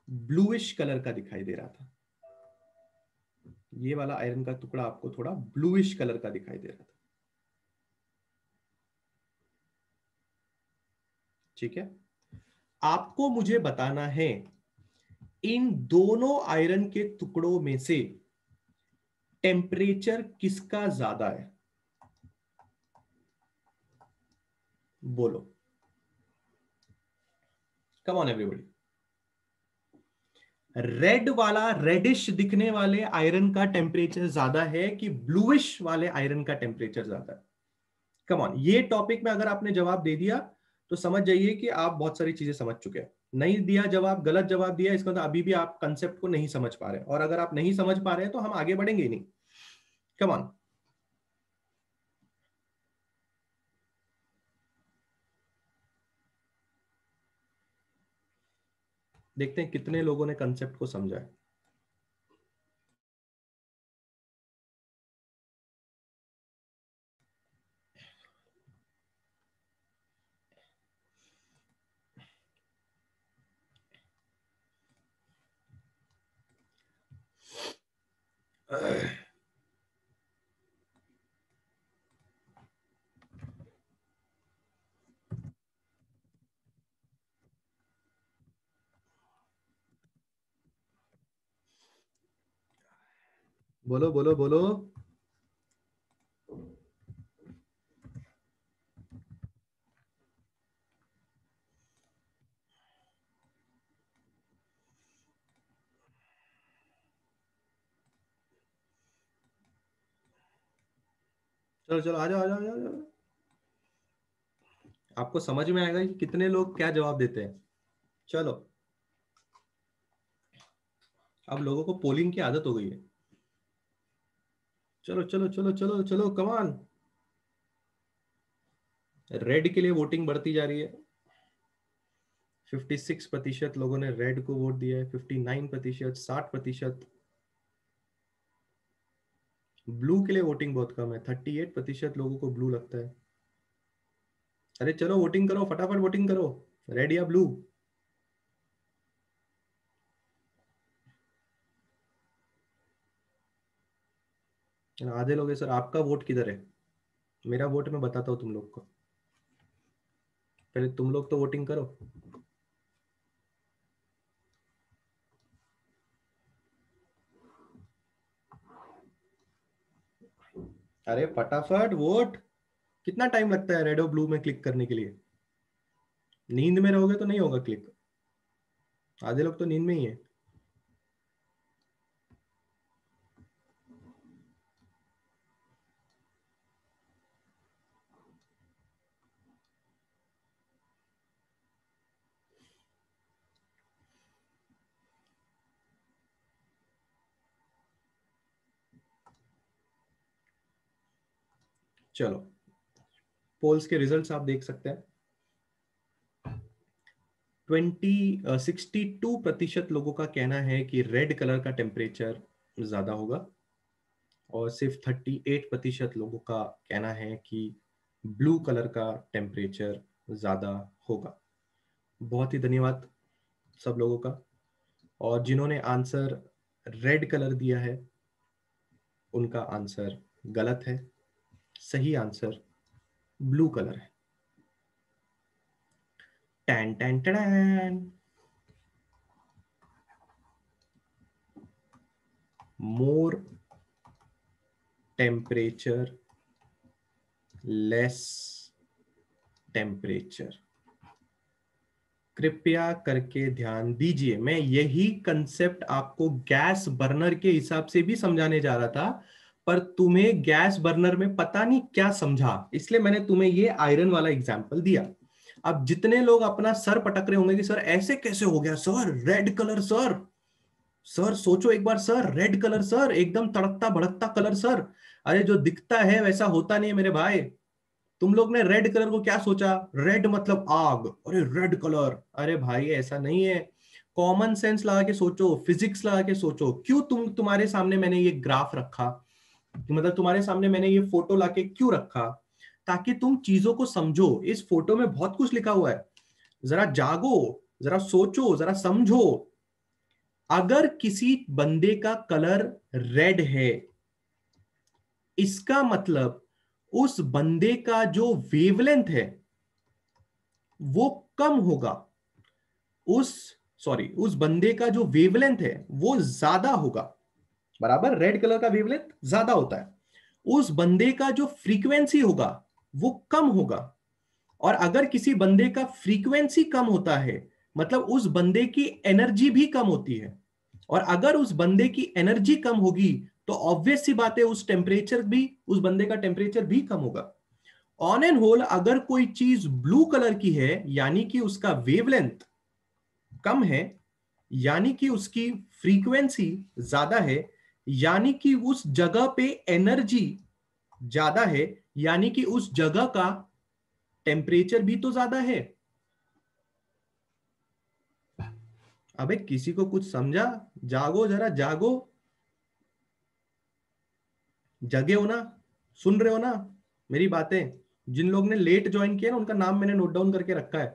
ब्लूइश कलर का दिखाई दे रहा था। ये वाला आयरन का टुकड़ा आपको थोड़ा ब्लूइश कलर का दिखाई दे रहा था। ठीक है। आपको मुझे बताना है, इन दोनों आयरन के टुकड़ों में से टेम्परेचर किसका ज्यादा है? बोलो, कम ऑन एवरीबॉडी। रेड वाला, रेडिश दिखने वाले आयरन का टेम्परेचर ज्यादा है कि ब्लूइश वाले आयरन का टेम्परेचर ज्यादा है? Come on. ये टॉपिक में अगर आपने जवाब दे दिया, तो समझ जाइए कि आप बहुत सारी चीजें समझ चुके हैं। नहीं दिया जवाब, गलत जवाब दिया, इसका मतलब अभी भी आप कंसेप्ट को नहीं समझ पा रहे, और अगर आप नहीं समझ पा रहे हैं तो हम आगे बढ़ेंगे ही नहीं। Come on. देखते हैं कितने लोगों ने कंसेप्ट को समझा है। बोलो बोलो बोलो। चलो चलो, आ जाओ आ जाओ आ जाओ आ जाओ। आपको समझ में आएगा कि कितने लोग क्या जवाब देते हैं। चलो, अब लोगों को पोलिंग की आदत हो गई है। चलो चलो चलो चलो चलो, कमान। रेड के लिए वोटिंग बढ़ती जा रही है। 56% लोगों ने रेड को वोट दिया है, 59%, 60%। ब्लू के लिए वोटिंग बहुत कम है, 38% लोगों को ब्लू लगता है। अरे चलो वोटिंग करो, फटाफट वोटिंग करो, रेड या ब्लू। आधे लोग है सर, आपका वोट किधर है? मेरा वोट मैं बताता हूँ तुम लोग को, पहले तुम लोग तो वोटिंग करो। अरे फटाफट वोट। कितना टाइम लगता है रेड और ब्लू में क्लिक करने के लिए? नींद में रहोगे तो नहीं होगा क्लिक, आधे लोग तो नींद में ही है। चलो पोल्स के रिजल्ट्स आप देख सकते हैं। 62% लोगों का कहना है कि रेड कलर का टेम्परेचर ज्यादा होगा, और सिर्फ 38% लोगों का कहना है कि ब्लू कलर का टेम्परेचर ज्यादा होगा। बहुत ही धन्यवाद सब लोगों का। और जिन्होंने आंसर रेड कलर दिया है उनका आंसर गलत है, सही आंसर ब्लू कलर है। टैन टैन टैन। More temperature, less temperature. कृपया करके ध्यान दीजिए, मैं यही कंसेप्ट आपको गैस बर्नर के हिसाब से भी समझाने जा रहा था, पर तुम्हें गैस बर्नर में पता नहीं क्या समझा, इसलिए मैंने तुम्हें ये आयरन वाला एग्जांपल दिया। अब जितने लोग अपना सर पटक रहे होंगे कि सर ऐसे कैसे हो गया sir, red colour sir, sir सोचो एक बार सर, रेड कलर सर, एकदम तड़कता भड़कता कलर सर। अरे जो दिखता है वैसा होता नहीं है मेरे भाई। तुम लोग ने रेड कलर को क्या सोचा, रेड मतलब आग, अरे रेड कलर, अरे भाई ऐसा नहीं है। कॉमन सेंस लगा के सोचो, फिजिक्स लगा के सोचो। क्यों तुम्हारे सामने मैंने ये ग्राफ रखा, मतलब तुम्हारे सामने मैंने ये फोटो लाके क्यों रखा, ताकि तुम चीजों को समझो। इस फोटो में बहुत कुछ लिखा हुआ है, जरा जागो, जरा सोचो, जरा समझो। अगर किसी बंदे का कलर रेड है, इसका मतलब उस बंदे का जो वेवलेंथ है वो कम होगा। उस उस बंदे का जो वेवलेंथ है वो ज्यादा होगा, बराबर। रेड कलर का वेवलेंथ ज्यादा होता है, उस बंदे का जो फ्रीक्वेंसी होगा वो कम होगा। और अगर किसी बंदे का फ्रीक्वेंसी कम होता है मतलब उस बंदे की एनर्जी भी कम होती है, और अगर उस बंदे की एनर्जी कम होगी तो ऑब्वियस सी बात है उस टेम्परेचर भी, उस बंदे का टेम्परेचर भी कम होगा। ऑन एंड होल अगर कोई चीज ब्लू कलर की है यानी कि उसका वेवलेंथ कम है, यानी कि उसकी फ्रीक्वेंसी ज्यादा है, यानी कि उस जगह पे एनर्जी ज्यादा है, यानी कि उस जगह का टेम्परेचर भी तो ज्यादा है। अबे किसी को कुछ समझा? जागो जरा जागो, जगे हो ना, सुन रहे हो ना मेरी बातें? जिन लोग ने लेट ज्वाइन किया ना उनका नाम मैंने नोट डाउन करके रखा है,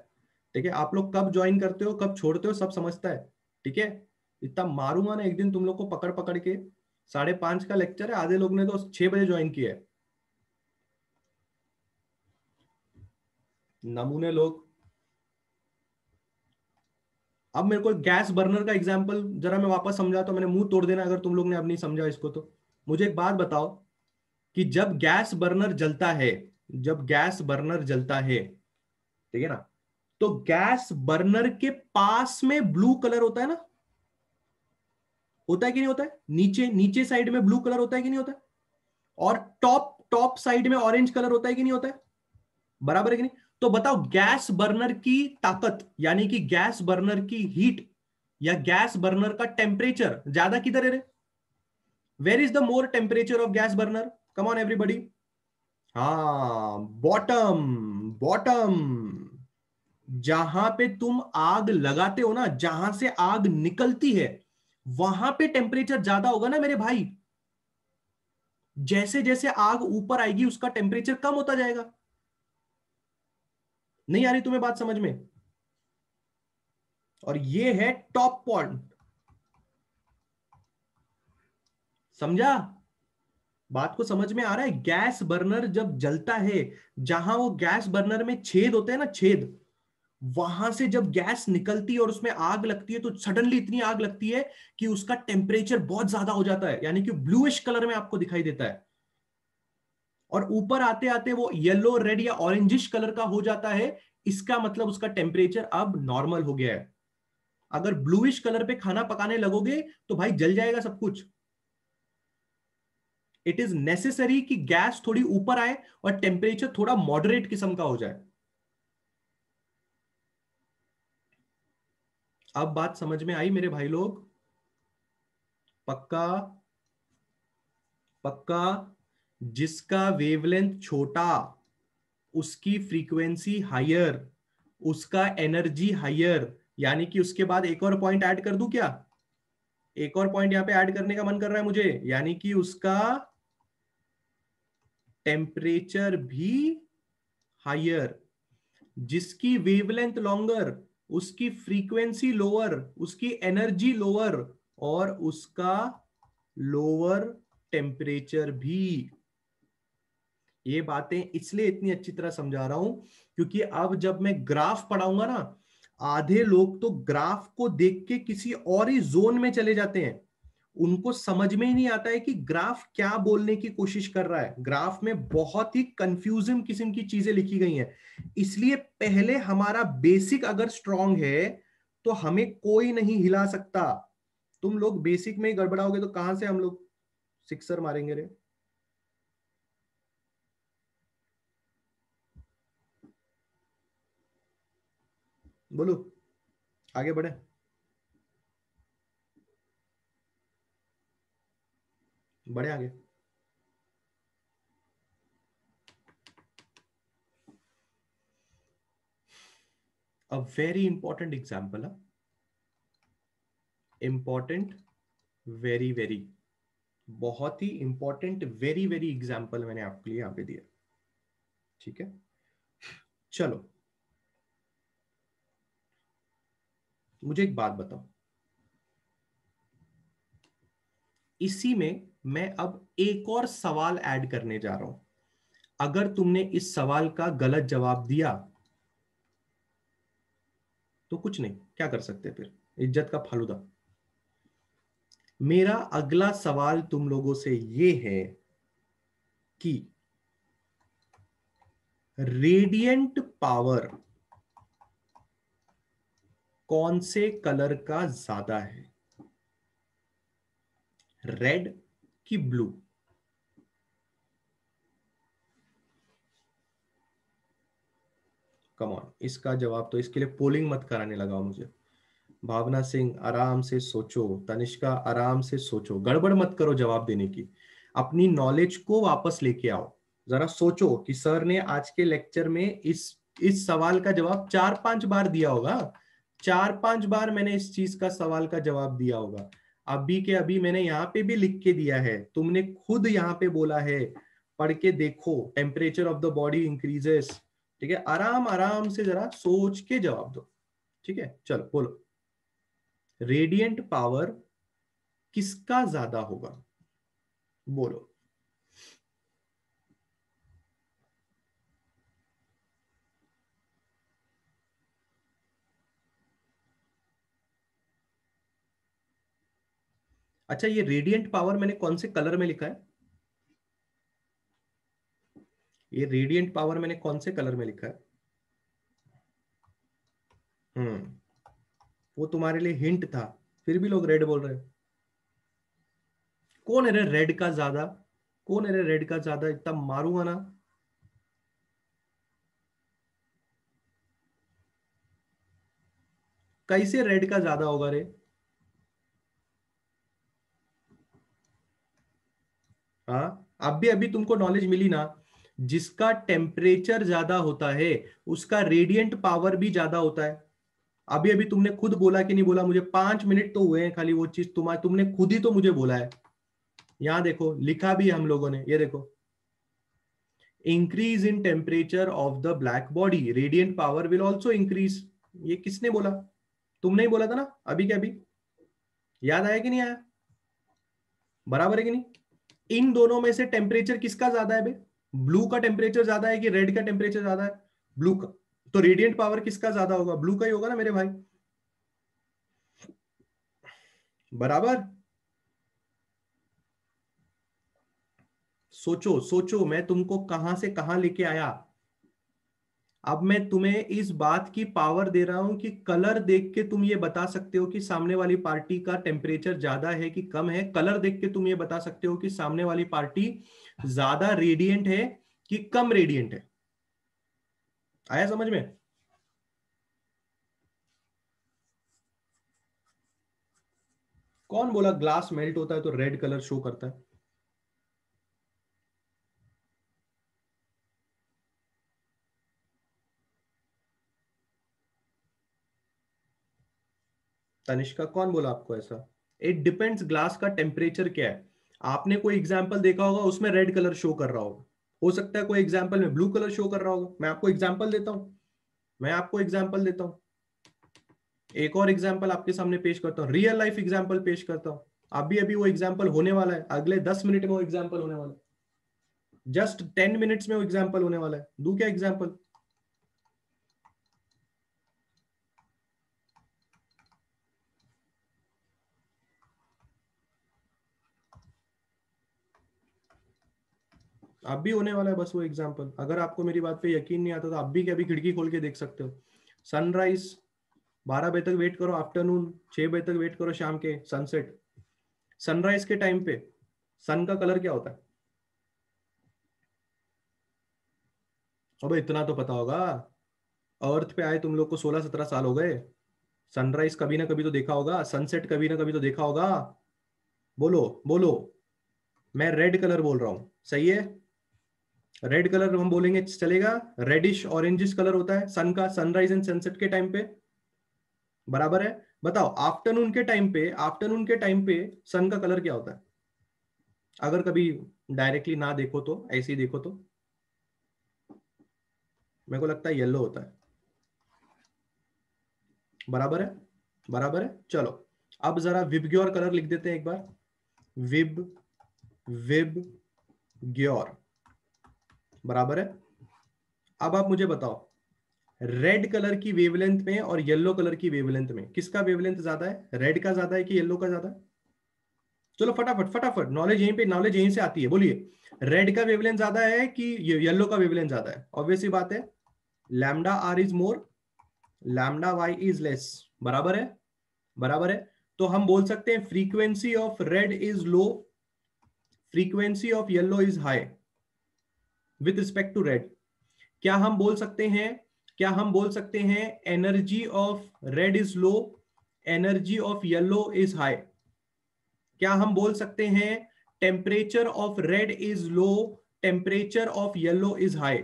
ठीक है? आप लोग कब ज्वाइन करते हो कब छोड़ते हो सब समझता है, ठीक है? इतना मारूंगा ना एक दिन तुम लोग को पकड़ पकड़ के। 5:30 का लेक्चर है, आधे लोग ने तो 6 बजे ज्वाइन किया है, नमूने लोग। अब मेरे को गैस बर्नर का एग्जांपल जरा मैं वापस समझा तो मैंने मुंह तोड़ देना अगर तुम लोग ने अब नहीं समझा इसको तो। मुझे एक बात बताओ कि जब गैस बर्नर जलता है, जब गैस बर्नर जलता है, ठीक है ना, तो गैस बर्नर के पास में ब्लू कलर होता है ना, होता है कि नहीं होता है? नीचे नीचे साइड में ब्लू कलर होता है कि नहीं होता है? और टॉप टॉप साइड में ऑरेंज कलर होता है कि नहीं होता है? बराबर है कि नहीं? तो बताओ गैस बर्नर की ताकत यानी कि गैस बर्नर की हीट या गैस बर्नर का टेम्परेचर ज्यादा किधर है रे? Where is the more temperature of gas burner? Come on everybody. हाँ, बॉटम, बॉटम। जहां पे तुम आग लगाते हो ना, जहां से आग निकलती है, वहां पे टेम्परेचर ज्यादा होगा ना मेरे भाई। जैसे जैसे आग ऊपर आएगी उसका टेम्परेचर कम होता जाएगा। नहीं आ रही तुम्हें बात समझ में? और ये है टॉप पॉइंट, समझा? बात को समझ में आ रहा है? गैस बर्नर जब जलता है, जहां वो गैस बर्नर में छेद होते हैं ना, छेद, वहां से जब गैस निकलती है और उसमें आग लगती है, तो सडनली इतनी आग लगती है कि उसका टेम्परेचर बहुत ज्यादा हो जाता है, यानी कि ब्लूइश कलर में आपको दिखाई देता है। और ऊपर आते आते वो येलो, रेड या ऑरेंजिश कलर का हो जाता है। इसका मतलब उसका टेम्परेचर अब नॉर्मल हो गया है। अगर ब्लूइश कलर पे खाना पकाने लगोगे तो भाई जल जाएगा सब कुछ। इट इज नेसेसरी कि गैस थोड़ी ऊपर आए और टेम्परेचर थोड़ा मॉडरेट किस्म का हो जाए। अब बात समझ में आई मेरे भाई लोग? पक्का? पक्का? जिसका वेवलेंथ छोटा, उसकी फ्रीक्वेंसी हायर, उसका एनर्जी हायर। यानी कि उसके बाद एक और पॉइंट ऐड कर दूं क्या? एक और पॉइंट यहां पे ऐड करने का मन कर रहा है मुझे, यानी कि उसका टेम्परेचर भी हायर। जिसकी वेवलेंथ लॉन्गर, उसकी फ्रीक्वेंसी लोअर, उसकी एनर्जी लोअर, और उसका लोअर टेम्परेचर भी। ये बातें इसलिए इतनी अच्छी तरह समझा रहा हूं क्योंकि अब जब मैं ग्राफ पढ़ाऊंगा ना, आधे लोग तो ग्राफ को देख के किसी और ही जोन में चले जाते हैं। उनको समझ में ही नहीं आता है कि ग्राफ क्या बोलने की कोशिश कर रहा है। ग्राफ में बहुत ही कंफ्यूजिंग किस्म की चीजें लिखी गई हैं। इसलिए पहले हमारा बेसिक अगर स्ट्रांग है तो हमें कोई नहीं हिला सकता। तुम लोग बेसिक में ही गड़बड़ाओगे तो कहां से हम लोग सिक्सर मारेंगे रे? बोलो, आगे बढ़े? बढ़े आगे? अ वेरी इंपॉर्टेंट एग्जाम्पल है। इंपॉर्टेंट, वेरी वेरी, बहुत ही इंपॉर्टेंट, वेरी वेरी एग्जाम्पल मैंने आपके लिए यहां पे दिया। ठीक है, चलो मुझे एक बात बताओ। इसी में मैं अब एक और सवाल ऐड करने जा रहा हूं। अगर तुमने इस सवाल का गलत जवाब दिया तो कुछ नहीं, क्या कर सकते फिर, इज्जत का फालूदा। मेरा अगला सवाल तुम लोगों से यह है कि रेडियंट पावर कौन से कलर का ज्यादा है, रेड कि ब्लू? कम ऑन, इसका जवाब तो, इसके लिए पोलिंग मत कराने लगा मुझे। भावना सिंह आराम से सोचो, तनिष्का आराम से सोचो, गड़बड़ मत करो जवाब देने की। अपनी नॉलेज को वापस लेके आओ। जरा सोचो कि सर ने आज के लेक्चर में इस सवाल का जवाब 4-5 बार दिया होगा। 4-5 बार मैंने इस चीज का सवाल का जवाब दिया होगा। अभी के अभी मैंने यहाँ पे भी लिख के दिया है, तुमने खुद यहाँ पे बोला है, पढ़ के देखो, temperature of the body increases. ठीक है, आराम आराम से जरा सोच के जवाब दो। ठीक है, चलो बोलो, रेडियंट पावर किसका ज्यादा होगा? बोलो। अच्छा, ये रेडियंट पावर मैंने कौन से कलर में लिखा है? ये रेडियंट पावर मैंने कौन से कलर में लिखा है? हम्म, वो तुम्हारे लिए हिंट था, फिर भी लोग रेड बोल रहे हैं। कौन है रे रेड का ज्यादा? कौन है रे रेड का ज्यादा? इतना मारूंगा ना। कैसे रेड का ज्यादा होगा रे? हाँ, अब भी अभी तुमको नॉलेज मिली ना। जिसका टेम्परेचर ज्यादा होता है उसका रेडिएंट पावर भी ज्यादा होता है। अभी अभी तुमने खुद बोला कि नहीं बोला, मुझे 5 मिनट तो हुए हैं खाली, वो चीज तुमने खुद ही तो मुझे बोला है। यहां देखो लिखा भी है हम लोगों ने, ये देखो, increase in temperature of the black body radiant power will also increase. ये किसने बोला? तुमने ही बोला था ना अभी के अभी। याद आया कि नहीं आया? बराबर है कि नहीं? इन दोनों में से टेम्परेचर किसका ज्यादा है बे? ब्लू का टेम्परेचर ज्यादा है कि रेड का टेम्परेचर ज्यादा है? ब्लू का। तो रेडिएंट पावर किसका ज्यादा होगा? ब्लू का ही होगा ना मेरे भाई। बराबर। सोचो सोचो, मैं तुमको कहां से कहां लेके आया। अब मैं तुम्हें इस बात की पावर दे रहा हूं कि कलर देख के तुम ये बता सकते हो कि सामने वाली पार्टी का टेम्परेचर ज्यादा है कि कम है। कलर देख के तुम ये बता सकते हो कि सामने वाली पार्टी ज्यादा रेडिएंट है कि कम रेडिएंट है। आया समझ में? कौन बोला ग्लास मेल्ट होता है तो रेड कलर शो करता है? तनिष्का, कौन बोला आपको ऐसा? इट डिपेंड्स, ग्लास का टेम्परेचर क्या है। आपने कोई एग्जाम्पल देखा होगा उसमें रेड कलर शो कर रहा होगा, हो सकता है कोई एग्जाम्पल में ब्लू कलर शो कर रहा होगा। मैं आपको एग्जाम्पल देता हूं, मैं आपको एग्जाम्पल देता हूं। एक और एग्जाम्पल आपके सामने पेश करता हूं, रियल लाइफ एग्जाम्पल पेश करता हूं। अभी अभी वो एग्जाम्पल होने वाला है, अगले 10 मिनट में वो एग्जाम्पल होने वाला है। जस्ट 10 मिनट्स में वो एग्जाम्पल होने वाला है। दू क्या एग्जाम्पल? अब भी होने वाला है बस वो एग्जाम्पल। अगर आपको मेरी बात पे यकीन नहीं आता तो आप भी क्या, अभी खिड़की खोल के देख सकते हो। सनराइज 12 बजे तक वेट करो, आफ्टरनून 6 बजे तक वेट करो, शाम के सनसेट। सनराइज के टाइम पे सन का कलर क्या होता है? अब इतना तो पता होगा, अर्थ पे आए तुम लोग को 16-17 साल हो गए। सनराइज कभी ना कभी तो देखा होगा, सनसेट कभी ना कभी तो देखा होगा। बोलो बोलो। मैं रेड कलर बोल रहा हूं, सही है? रेड कलर हम बोलेंगे चलेगा? रेडिश ऑरेंजिश कलर होता है सन का, सनराइज एंड सनसेट के टाइम पे। बराबर है? बताओ आफ्टरनून के टाइम पे, आफ्टरनून के टाइम पे सन का कलर क्या होता है? अगर कभी डायरेक्टली ना देखो तो, ऐसे ही देखो तो मेरे को लगता है येलो होता है। बराबर है? बराबर है, चलो। अब जरा विबग्योर कलर लिख देते हैं एक बार। विब विब ग्योर। बराबर है? अब आप मुझे बताओ, रेड कलर की वेवलेंथ में और येलो कलर की वेवलेंथ में किसका वेवलेंथ ज्यादा है? रेड का ज्यादा है कि येलो का ज्यादा है? चलो फटाफट फटाफट, नॉलेज यहीं पे, नॉलेज यहीं से आती है, बोलिए। रेड का वेवलेंथ ज्यादा है कि येलो का वेवलेंथ ज्यादा है? ऑब्वियस सी बात है, lambda R is more, lambda Y is less. बराबर है? बराबर है। तो हम बोल सकते हैं frequency of red is low, frequency of yellow is high with respect to red. क्या हम बोल सकते हैं, क्या हम बोल सकते हैं energy of red is low, energy of yellow is high? क्या हम बोल सकते हैं temperature of red is low, temperature of yellow is high?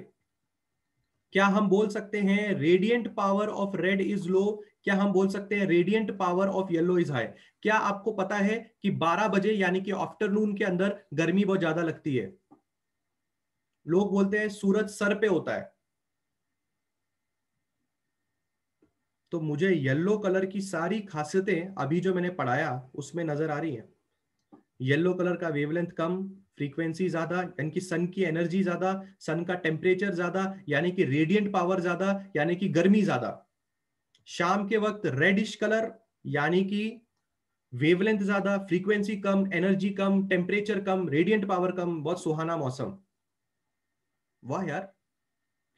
क्या हम बोल सकते हैं radiant power of red is लो, क्या हम बोल सकते हैं radiant power of yellow is high? क्या आपको पता है कि 12 बजे यानी कि आफ्टरनून के अंदर गर्मी बहुत ज्यादा लगती है? लोग बोलते हैं सूरज सर पे होता है। तो मुझे येलो कलर की सारी खासियतें अभी जो मैंने पढ़ाया उसमें नजर आ रही हैं। येलो कलर का वेवलेंथ कम, फ्रीक्वेंसी ज्यादा यानी कि सन की एनर्जी ज्यादा, सन का टेम्परेचर ज्यादा यानी कि रेडिएंट पावर ज्यादा यानी कि गर्मी ज्यादा। शाम के वक्त रेडिश कलर यानी कि वेवलेंथ ज्यादा, फ्रीक्वेंसी कम, एनर्जी कम, टेम्परेचर कम, रेडिएंट पावर कम, बहुत सुहाना मौसम। वाह यार,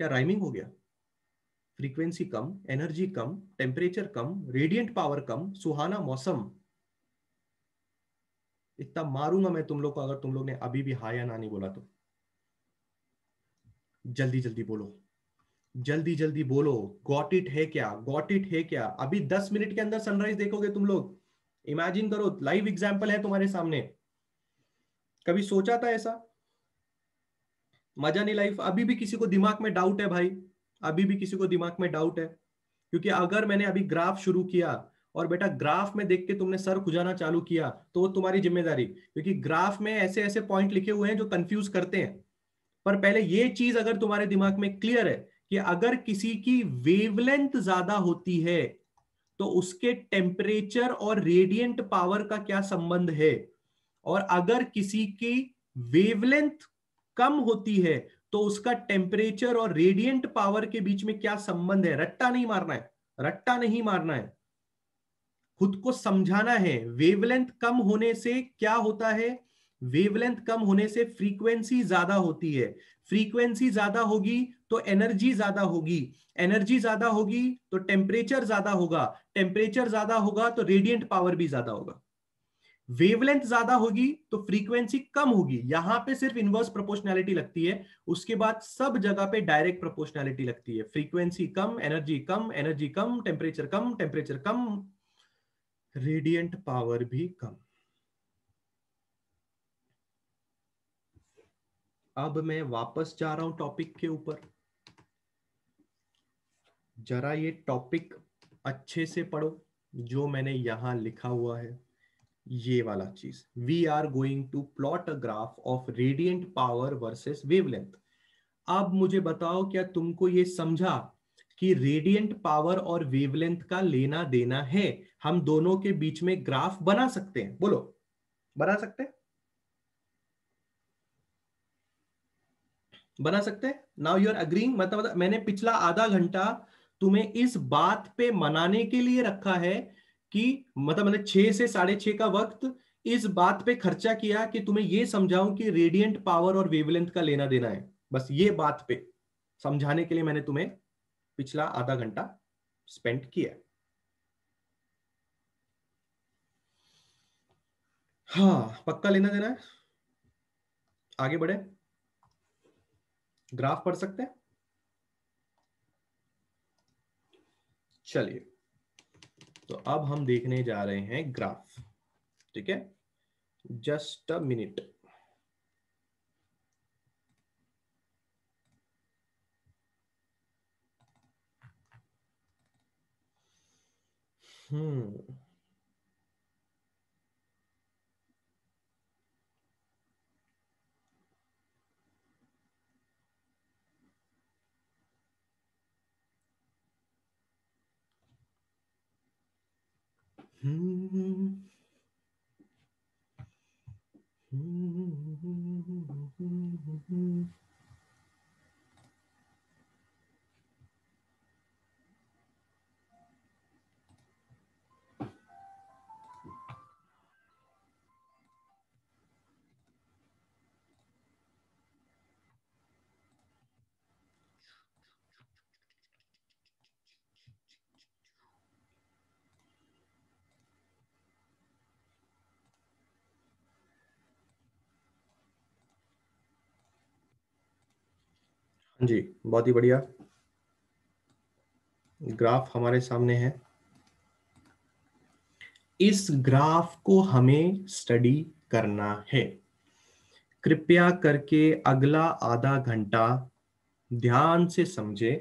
क्या राइमिंग हो गया। फ्रीक्वेंसी कम, एनर्जी कम, टेम्परेचर कम, रेडिएंट पावर कम, सुहाना मौसम। इतना मारूंगा मैं तुम लोग को अगर तुम लोग ने अभी भी हाँ या ना नहीं बोला तो। जल्दी जल्दी बोलो, जल्दी जल्दी बोलो। गॉट इट है क्या? गॉट इट है क्या? अभी 10 मिनट के अंदर सनराइज देखोगे तुम लोग। इमेजिन करो, लाइव एग्जाम्पल है तुम्हारे सामने। कभी सोचा था ऐसा? मजा नहीं लाइफ। अभी भी किसी को दिमाग में डाउट है भाई, अभी भी किसी को दिमाग में डाउट है? क्योंकि अगर मैंने अभी ग्राफ शुरू किया और बेटा ग्राफ में देख के तुमने सर खुजाना चालू किया तो वो तुम्हारी जिम्मेदारी, क्योंकि ग्राफ में ऐसे ऐसे पॉइंट लिखे हुए हैं जो कंफ्यूज करते हैं। पर पहले ये चीज अगर तुम्हारे दिमाग में क्लियर है कि अगर किसी की वेवलेंथ ज्यादा होती है तो उसके टेम्परेचर और रेडिएंट पावर का क्या संबंध है, और अगर किसी की वेवलेंथ कम होती है तो उसका टेम्परेचर और रेडिएंट पावर के बीच में क्या संबंध है। रट्टा नहीं मारना है, रट्टा नहीं मारना है, खुद को समझाना है। वेवलेंथ कम होने से क्या होता है? वेवलेंथ कम होने से फ्रीक्वेंसी ज्यादा होती है, फ्रीक्वेंसी ज्यादा होगी तो एनर्जी ज्यादा होगी, एनर्जी ज्यादा होगी तो टेम्परेचर ज्यादा होगा, टेम्परेचर ज्यादा होगा तो रेडिएंट पावर भी ज्यादा होगा। वेवलेंथ ज्यादा होगी तो फ्रीक्वेंसी कम होगी, यहां पे सिर्फ इनवर्स प्रोपोर्शनैलिटी लगती है, उसके बाद सब जगह पे डायरेक्ट प्रोपोर्शनैलिटी लगती है। फ्रीक्वेंसी कम, एनर्जी कम, एनर्जी कम, टेम्परेचर कम, टेम्परेचर कम, रेडिएंट पावर भी कम। अब मैं वापस जा रहा हूं टॉपिक के ऊपर, जरा ये टॉपिक अच्छे से पढ़ो जो मैंने यहां लिखा हुआ है। ये वाला चीज, we are going to plot a graph of radiant power versus wavelength. अब मुझे बताओ, क्या तुमको ये समझा कि रेडिएंट पावर और वेवलेंथ का लेना देना है? हम दोनों के बीच में ग्राफ बना सकते हैं, बोलो बना सकते हैं? बना सकते हैं? Now you are agreeing? मतलब मैंने पिछला आधा घंटा तुम्हें इस बात पे मनाने के लिए रखा है कि मतलब मैंने 6 से 6:30 का वक्त इस बात पे खर्चा किया कि तुम्हें यह समझाऊं कि रेडिएंट पावर और वेवलेंथ का लेना देना है। बस ये बात पे समझाने के लिए मैंने तुम्हें पिछला आधा घंटा स्पेंड किया। हाँ, पक्का लेना देना है। आगे बढ़े, ग्राफ पढ़ सकते हैं? चलिए, तो अब हम देखने जा रहे हैं ग्राफ। ठीक है, जस्ट अ मिनट। हम्म हम्म जी, बहुत ही बढ़िया। ग्राफ हमारे सामने है, इस ग्राफ को हमें स्टडी करना है। कृपया करके अगला आधा घंटा ध्यान से समझे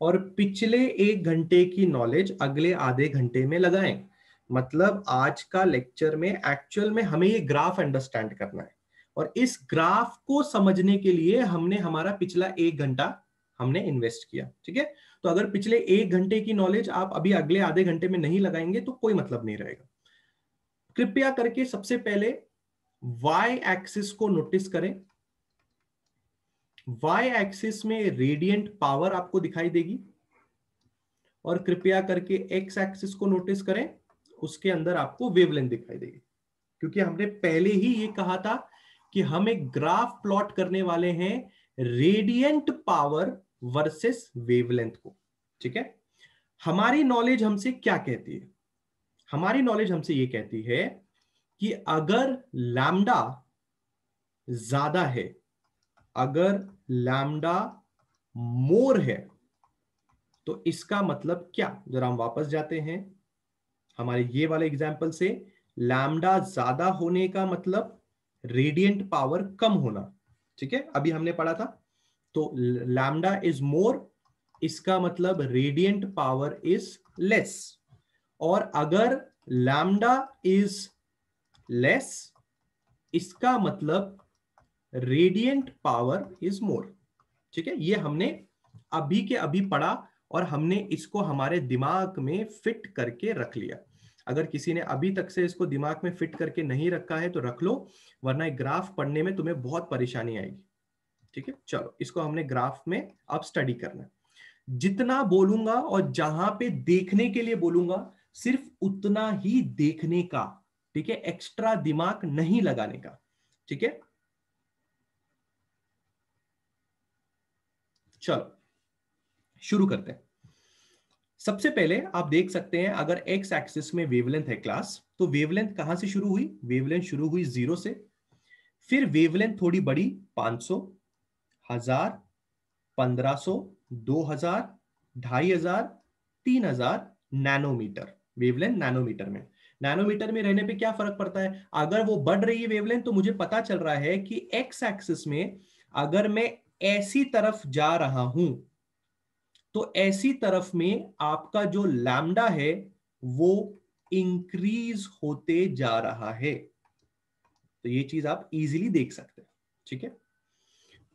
और पिछले 1 घंटे की नॉलेज अगले आधे घंटे में लगाएं। मतलब आज का लेक्चर में एक्चुअल में हमें ये ग्राफ अंडरस्टैंड करना है, और इस ग्राफ को समझने के लिए हमने हमारा पिछला 1 घंटा हमने इन्वेस्ट किया। ठीक है, तो अगर पिछले 1 घंटे की नॉलेज आप अभी अगले आधे घंटे में नहीं लगाएंगे तो कोई मतलब नहीं रहेगा। कृपया करके सबसे पहले वाई एक्सिस को नोटिस करें। वाई एक्सिस में रेडिएंट पावर आपको दिखाई देगी, और कृपया करके एक्स एक्सिस को नोटिस करें, उसके अंदर आपको वेवलेंथ दिखाई देगी। क्योंकि हमने पहले ही ये कहा था कि हम एक ग्राफ प्लॉट करने वाले हैं रेडिएंट पावर वर्सेस वेवलेंथ को। ठीक है, हमारी नॉलेज हमसे क्या कहती है? हमारी नॉलेज हमसे ये कहती है कि अगर लैम्डा ज्यादा है, अगर लैम्डा मोर है, तो इसका मतलब क्या? जरा हम वापस जाते हैं हमारे ये वाले एग्जाम्पल से। लैम्डा ज्यादा होने का मतलब रेडिएंट पावर कम होना। ठीक है, अभी हमने पढ़ा था तो लैम्डा इज मोर, इसका मतलब रेडियंट पावर इज लेस। और अगर लैम्डा इज लेस, इसका मतलब रेडियंट पावर इज मोर। ठीक है, ये हमने अभी के अभी पढ़ा और हमने इसको हमारे दिमाग में फिट करके रख लिया। अगर किसी ने अभी तक से इसको दिमाग में फिट करके नहीं रखा है तो रख लो, वरना एक ग्राफ पढ़ने में तुम्हें बहुत परेशानी आएगी। ठीक है, चलो इसको हमने ग्राफ में अब स्टडी करना है। जितना बोलूंगा और जहां पे देखने के लिए बोलूंगा सिर्फ उतना ही देखने का, ठीक है, एक्स्ट्रा दिमाग नहीं लगाने का। ठीक है, चलो शुरू करते हैं। सबसे पहले आप देख सकते हैं, अगर एक्स एक्सिस में वेवलेंथ है क्लास, तो वेवलेंथ कहां से शुरू हुई? वेवलेंथ शुरू हुई 0 से, फिर वेवलेंथ थोड़ी बड़ी 500, 1000, 1500, 2000, 2500, 3000 नैनोमीटर। वेवलेंथ नैनोमीटर में, नैनोमीटर में रहने पे क्या फर्क पड़ता है? अगर वो बढ़ रही है वेवलेंथ तो मुझे पता चल रहा है कि एक्स एक्सिस में अगर मैं ऐसी तरफ जा रहा हूं तो ऐसी तरफ में आपका जो लैम्डा है वो इंक्रीज होते जा रहा है। तो ये चीज आप इजीली देख सकते हैं। ठीक है,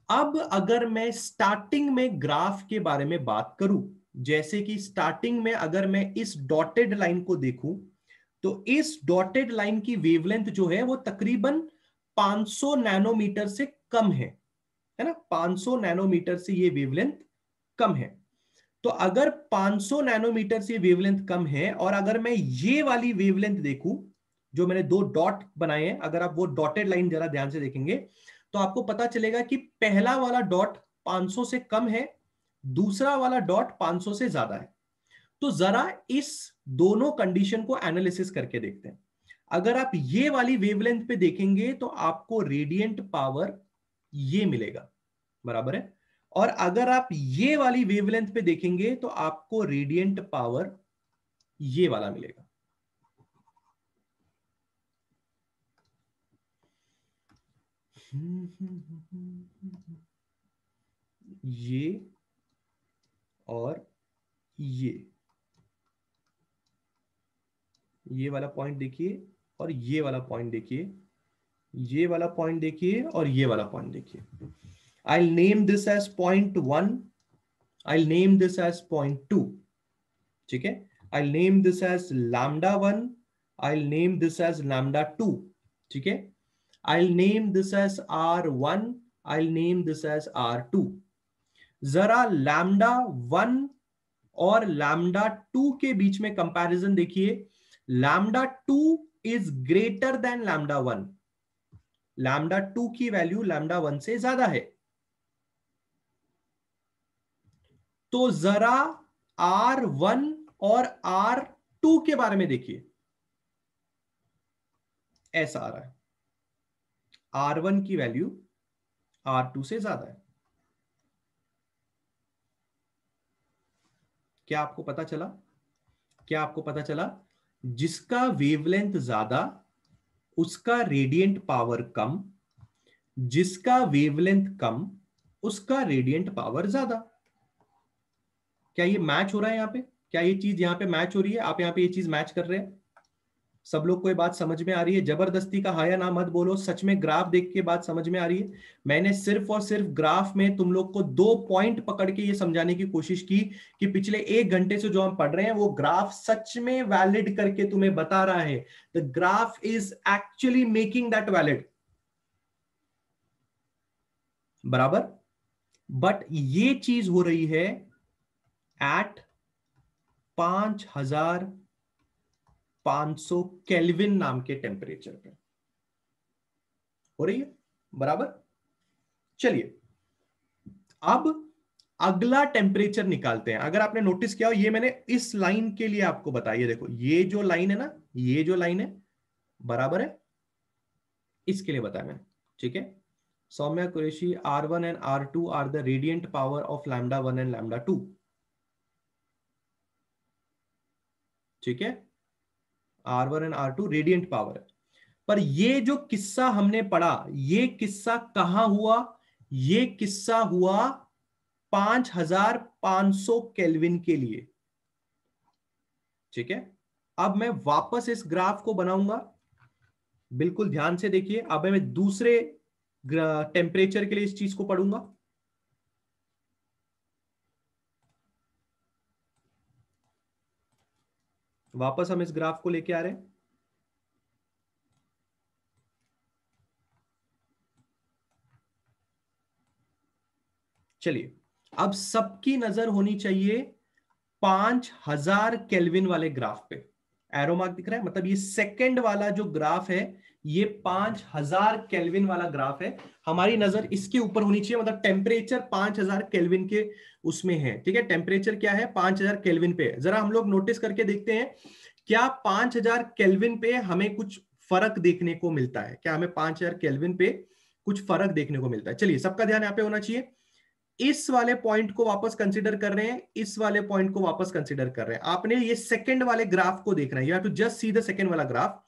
अब अगर मैं स्टार्टिंग में ग्राफ के बारे में बात करूं, जैसे कि स्टार्टिंग में अगर मैं इस डॉटेड लाइन को देखूं, तो इस डॉटेड लाइन की वेवलेंथ जो है वो तकरीबन 500 नैनोमीटर से कम है ना? 500 नैनोमीटर से ये वेवलेंथ कम है। तो अगर 500 नैनोमीटर से वेवलेंथ कम है और अगर मैं ये वाली वेवलेंथ देखूं, जो मैंने दो डॉट बनाए हैं, अगर आप वो डॉटेड लाइन जरा ध्यान से देखेंगे तो आपको पता चलेगा कि पहला वाला डॉट 500 से कम है, दूसरा वाला डॉट 500 से ज्यादा है। तो जरा इस दोनों कंडीशन को एनालिसिस करके देखते हैं। अगर आप ये वाली वेवलेंथ पे देखेंगे तो आपको रेडियंट पावर ये मिलेगा, बराबर है। और अगर आप ये वाली वेवलेंथ पे देखेंगे तो आपको रेडियंट पावर ये वाला मिलेगा। ये और ये वाला पॉइंट देखिए और ये वाला पॉइंट देखिए, ये वाला पॉइंट देखिए और ये वाला पॉइंट देखिए। I'll name this as point 1, I'll name this as point 2. ठीक है, I'll name this as lambda 1, I'll name this as lambda 2. ठीक है, I'll name this as R1, I'll name this as R2. जरा lambda 1 और lambda 2 के बीच में comparison देखिए। Lambda 2 is greater than lambda 1, lambda 2 की वैल्यू लैम्डा 1 से ज्यादा है। तो जरा R1 और R2 के बारे में देखिए, ऐसा आ रहा है, R1 की वैल्यू R2 से ज्यादा है। क्या आपको पता चला? क्या आपको पता चला? जिसका वेवलेंथ ज्यादा उसका रेडियंट पावर कम, जिसका वेवलेंथ कम उसका रेडियंट पावर ज्यादा। क्या ये मैच हो रहा है यहां पे? क्या ये चीज यहां पे मैच हो रही है? आप यहां पे ये चीज मैच कर रहे हैं? सब लोग को ये बात समझ में आ रही है? जबरदस्ती का हाया ना मत बोलो, सच में ग्राफ देख के बात समझ में आ रही है? मैंने सिर्फ और सिर्फ ग्राफ में तुम लोग को 2 पॉइंट पकड़ के ये समझाने की कोशिश की कि पिछले 1 घंटे से जो हम पढ़ रहे हैं वो ग्राफ सच में वैलिड करके तुम्हें बता रहा है। The graph is actually making that valid, बराबर। बट ये चीज हो रही है एट 5500 केल्विन नाम के टेम्परेचर पे हो रही है, बराबर। चलिए अब अगला टेम्परेचर निकालते हैं। अगर आपने नोटिस किया हो, ये मैंने इस लाइन के लिए आपको बताया, देखो ये जो लाइन है ना, ये जो लाइन है, बराबर है, इसके लिए बताया मैंने। ठीक है, Saumya Qureshi, R1 and R2 are the radiant power of lambda 1 and lambda 2। ठीक है, R1 and R2 radiant power है। पर ये जो किस्सा हमने पढ़ा, ये किस्सा कहां हुआ? ये किस्सा हुआ 5500 केल्विन के लिए। ठीक है, अब मैं वापस इस ग्राफ को बनाऊंगा, बिल्कुल ध्यान से देखिए। अब मैं दूसरे टेम्परेचर के लिए इस चीज को पढ़ूंगा। वापस हम इस ग्राफ को लेके आ रहे हैं। चलिए, अब सबकी नजर होनी चाहिए 5000 केल्विन वाले ग्राफ पे। एरो मार्क दिख रहा है, मतलब ये सेकंड वाला जो ग्राफ है ये 5000 केल्विन वाला ग्राफ है। हमारी नजर इसके ऊपर होनी चाहिए, मतलब टेम्परेचर 5000 केल्विन के उसमें है। ठीक है, टेम्परेचर क्या है, 5000 केल्विन पे। जरा हम लोग नोटिस करके देखते हैं, क्या 5000 केल्विन पे हमें कुछ फर्क देखने को मिलता है? क्या हमें 5000 केल्विन पे कुछ फर्क देखने को मिलता है? चलिए, सबका ध्यान यहां पे होना चाहिए। इस वाले पॉइंट को वापस कंसीडर कर रहे हैं, इस वाले पॉइंट को वापस कंसीडर कर रहे हैं। आपने ये सेकंड वाले ग्राफ को देखना है, you have to just see the second वाला ग्राफ।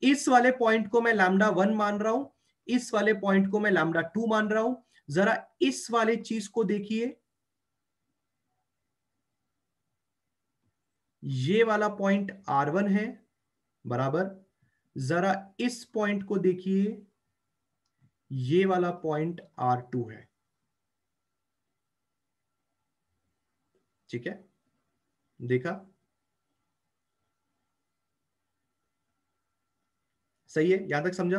इस वाले पॉइंट को मैं लैम्डा 1 मान रहा हूं, इस वाले पॉइंट को मैं लैम्डा 2 मान रहा हूं। जरा इस वाले चीज को देखिए, ये वाला पॉइंट R1 है बराबर। जरा इस पॉइंट को देखिए, ये वाला पॉइंट R2 है। ठीक है, देखा? सही है, यहां तक समझा?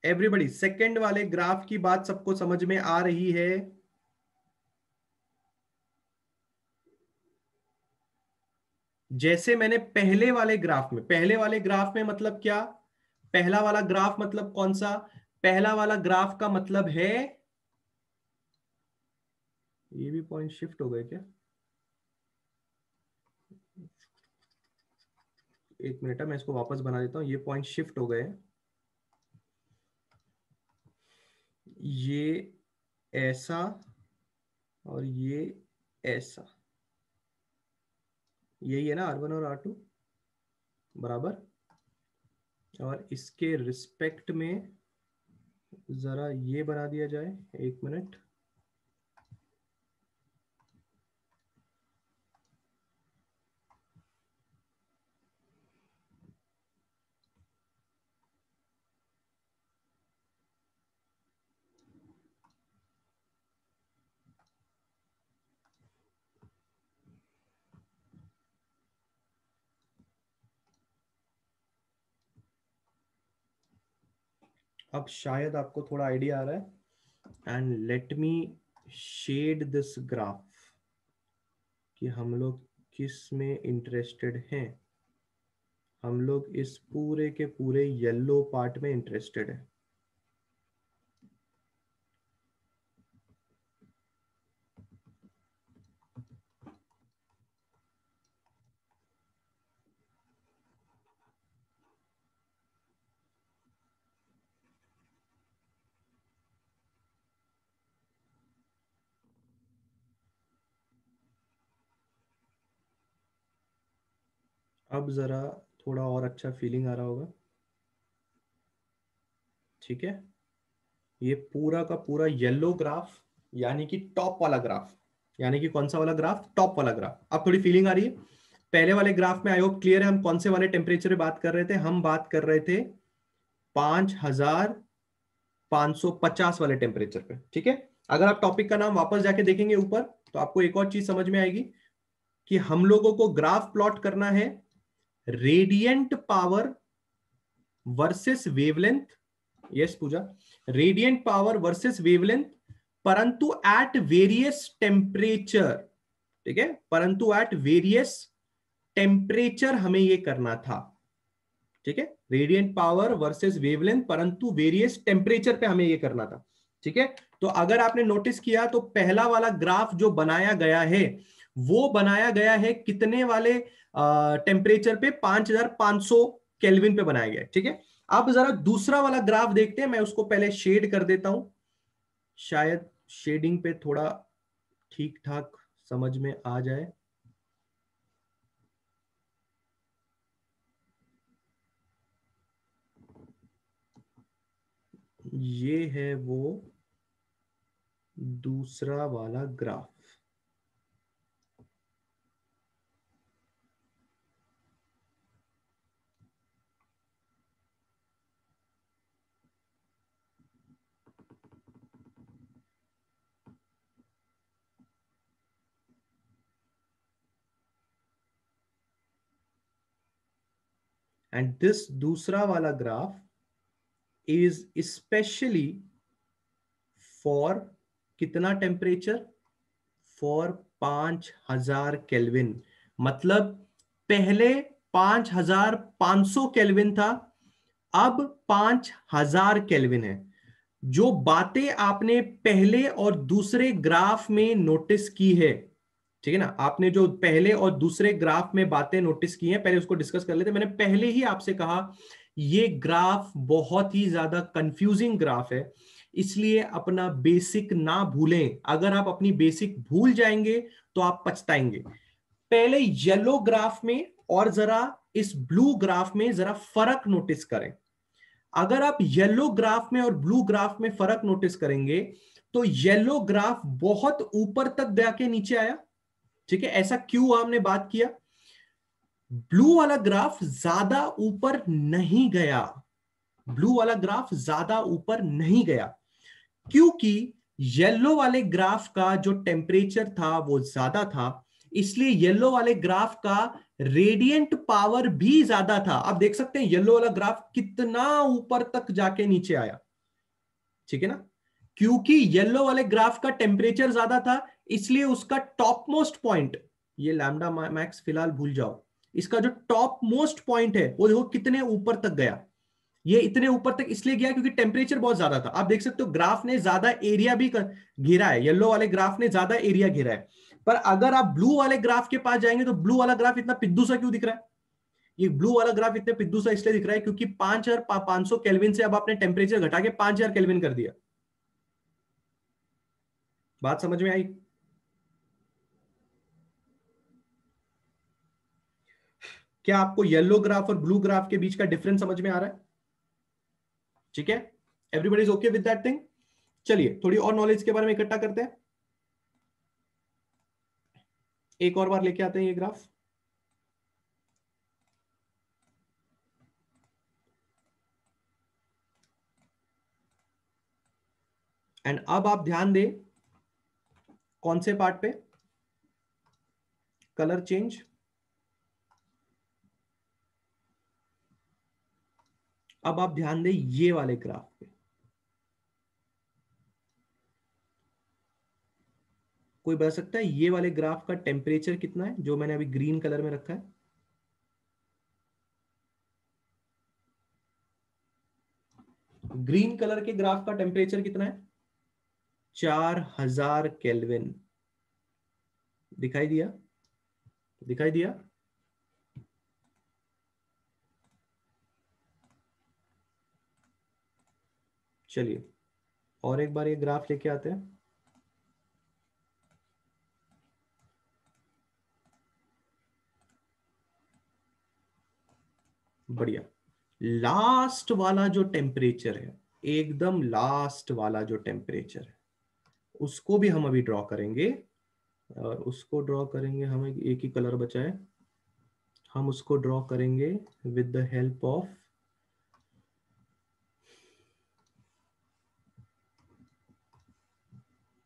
एवरीबॉडी, सेकंड वाले ग्राफ की बात सबको समझ में आ रही है? जैसे मैंने पहले वाले ग्राफ में मतलब क्या, पहला वाला ग्राफ मतलब कौन सा? पहला वाला ग्राफ का मतलब है, ये भी पॉइंट शिफ्ट हो गए क्या? एक मिनट है, मैं इसको वापस बना देता हूं। ये पॉइंट शिफ्ट हो गए हैं, ये ऐसा और ये ऐसा, यही है ना R1 और R2 बराबर। और इसके रिस्पेक्ट में जरा ये बना दिया जाए, एक मिनट। अब शायद आपको थोड़ा आइडिया आ रहा है। And let me shade this graph, कि हम लोग किस में इंटरेस्टेड हैं। हम लोग इस पूरे के पूरे येलो पार्ट में इंटरेस्टेड है। अब जरा थोड़ा और अच्छा फीलिंग आ रहा होगा। ठीक है, ये पूरा का पूरा येलो ग्राफ, यानी कि टॉप वाला ग्राफ, यानी कि कौन सा वाला ग्राफ, टॉप वाला ग्राफ। अब थोड़ी फीलिंग आ रही है? पहले वाले ग्राफ में आई होप क्लियर है, हम कौन से वाले टेम्परेचर पे बात कर रहे थे? हम बात कर रहे थे 5550 वाले टेम्परेचर पे। ठीक है, अगर आप टॉपिक का नाम वापस जाके देखेंगे ऊपर, तो आपको एक और चीज समझ में आएगी कि हम लोगों को ग्राफ प्लॉट करना है radiant power versus wavelength. Yes Puja, radiant power versus wavelength, परंतु एट वेरियस टेम्परेचर। ठीक है, परंतु एट वेरियस टेम्परेचर हमें यह करना था। ठीक है, रेडियंट पावर वर्सेस वेवलेंथ परंतु वेरियस टेम्परेचर पे हमें यह करना था। ठीक है, तो अगर आपने नोटिस किया तो पहला वाला ग्राफ जो बनाया गया है वो बनाया गया है कितने वाले टेम्परेचर पे? 5500 केल्विन पे बनाया गया है। ठीक है, अब जरा दूसरा वाला ग्राफ देखते हैं। मैं उसको पहले शेड कर देता हूं, शायद शेडिंग पे थोड़ा ठीक ठाक समझ में आ जाए। ये है वो दूसरा वाला ग्राफ। एंड दिस दूसरा वाला ग्राफ इज स्पेशली फॉर कितना टेम्परेचर, फॉर 5000 केल्विन। मतलब पहले 5500 केल्विन था, अब 5000 केल्विन है। जो बातें आपने पहले और दूसरे ग्राफ में नोटिस की है, ठीक है ना, आपने जो पहले और दूसरे ग्राफ में बातें नोटिस की हैं, पहले उसको डिस्कस कर लेते। मैंने पहले ही आपसे कहा ये ग्राफ बहुत ही ज्यादा कंफ्यूजिंग ग्राफ है, इसलिए अपना बेसिक ना भूलें। अगर आप अपनी बेसिक भूल जाएंगे तो आप पछताएंगे। पहले येलो ग्राफ में और जरा इस ब्लू ग्राफ में जरा फर्क नोटिस करें। अगर आप येलो ग्राफ में और ब्लू ग्राफ में फर्क नोटिस करेंगे तो येलो ग्राफ बहुत ऊपर तक जाके नीचे आया, ठीक है, ऐसा क्यों हमने बात किया। ब्लू वाला ग्राफ ज्यादा ऊपर नहीं गया, ब्लू वाला ग्राफ ज्यादा ऊपर नहीं गया क्योंकि येलो वाले ग्राफ का जो टेम्परेचर था वो ज्यादा था, इसलिए येलो वाले ग्राफ का रेडिएंट पावर भी ज्यादा था। आप देख सकते हैं येलो वाला ग्राफ कितना ऊपर तक जाके नीचे आया, ठीक है ना, क्योंकि येलो वाले ग्राफ का टेम्परेचर ज्यादा था, इसलिए उसका टॉप मोस्ट पॉइंट, ये लैम्डा मैक्स फिलहाल भूल जाओ, इसका जो टॉप मोस्ट पॉइंट है वो देखो कितने ऊपर तक गया। ये इतने ऊपर तक इसलिए गया क्योंकि टेम्परेचर बहुत ज्यादा था। आप देख सकते हो ग्राफ ने ज्यादा एरिया भी घेरा है, येलो वाले ग्राफ ने ज्यादा एरिया घेरा है। पर अगर आप ब्लू वाले ग्राफ के पास जाएंगे तो ब्लू वाला ग्राफ इतना पिद्दू सा क्यों दिख रहा है। ये ब्लू वाला ग्राफ इतने पिद्दू सा इसलिए दिख रहा है क्योंकि 5500 केल्विन से अब आपने टेम्परेचर घटा के 5000 केल्विन कर दिया। बात समझ में आई। क्या आपको येलो ग्राफ और ब्लू ग्राफ के बीच का डिफरेंस समझ में आ रहा है। ठीक है, everybody is okay with that thing. चलिए थोड़ी और नॉलेज के बारे में इकट्ठा करते हैं, एक और बार लेके आते हैं ये ग्राफ। एंड अब आप ध्यान दें कौन से पार्ट पे, कलर चेंज। अब आप ध्यान दें ये वाले ग्राफ पे। कोई बता सकता है ये वाले ग्राफ का टेम्परेचर कितना है जो मैंने अभी ग्रीन कलर में रखा है। ग्रीन कलर के ग्राफ का टेम्परेचर कितना है, 4000 केल्विन। दिखाई दिया, दिखाई दिया। चलिए और एक बार ये ग्राफ लेके आते हैं। बढ़िया, लास्ट वाला जो टेम्परेचर है, एकदम लास्ट वाला जो टेम्परेचर है उसको भी हम अभी ड्रॉ करेंगे। और उसको ड्रॉ करेंगे, हमें एक ही कलर बचा है, हम उसको ड्रॉ करेंगे with the help of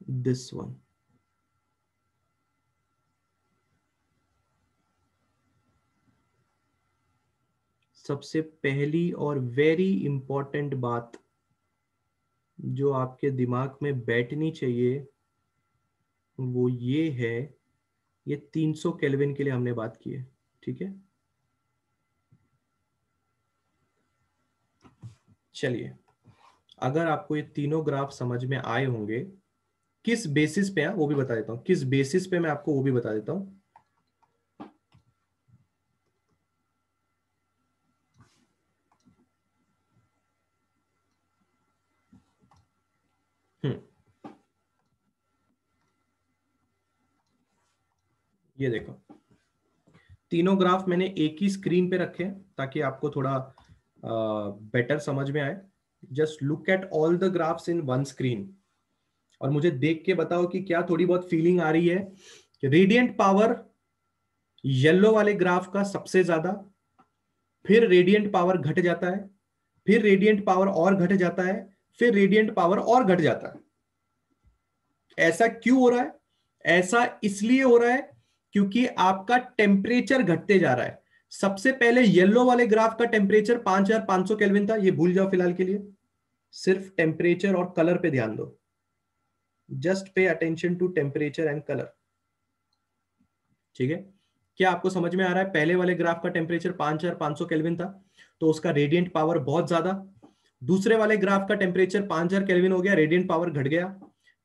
this one. सबसे पहली और वेरी इंपॉर्टेंट बात जो आपके दिमाग में बैठनी चाहिए वो ये है, ये 300 केल्विन के लिए हमने बात की है, ठीक है। चलिए अगर आपको ये तीनों ग्राफ समझ में आए होंगे, किस बेसिस पे है वो भी बता देता हूं, किस बेसिस पे मैं आपको वो भी बता देता हूं। हम्म, ये देखो तीनों ग्राफ मैंने एक ही स्क्रीन पे रखे हैं ताकि आपको थोड़ा बेटर समझ में आए। Just look at all the graphs in one screen और मुझे देख के बताओ कि क्या थोड़ी बहुत फीलिंग आ रही है कि रेडियंट पावर येलो वाले ग्राफ का सबसे ज्यादा, फिर रेडियंट पावर घट जाता है, फिर रेडियंट पावर और घट जाता है, फिर रेडियंट पावर और घट जाता है। ऐसा क्यों हो रहा है? ऐसा इसलिए हो रहा है क्योंकि आपका टेम्परेचर घटते जा रहा है। सबसे पहले येलो वाले ग्राफ का टेम्परेचर 5500 केल्विन था, ये भूल जाओ फिलहाल के लिए, सिर्फ टेम्परेचर और कलर पे ध्यान दो। Just pay attention to temperature and colour. ठीक है, क्या आपको समझ में आ रहा है? पहले वाले ग्राफ का टेम्परेचर 5500 केल्विन था तो उसका रेडियंट पावर बहुत ज्यादा। दूसरे वाले ग्राफ का टेम्परेचर 5000 केल्विन हो गया, रेडियंट पावर घट गया।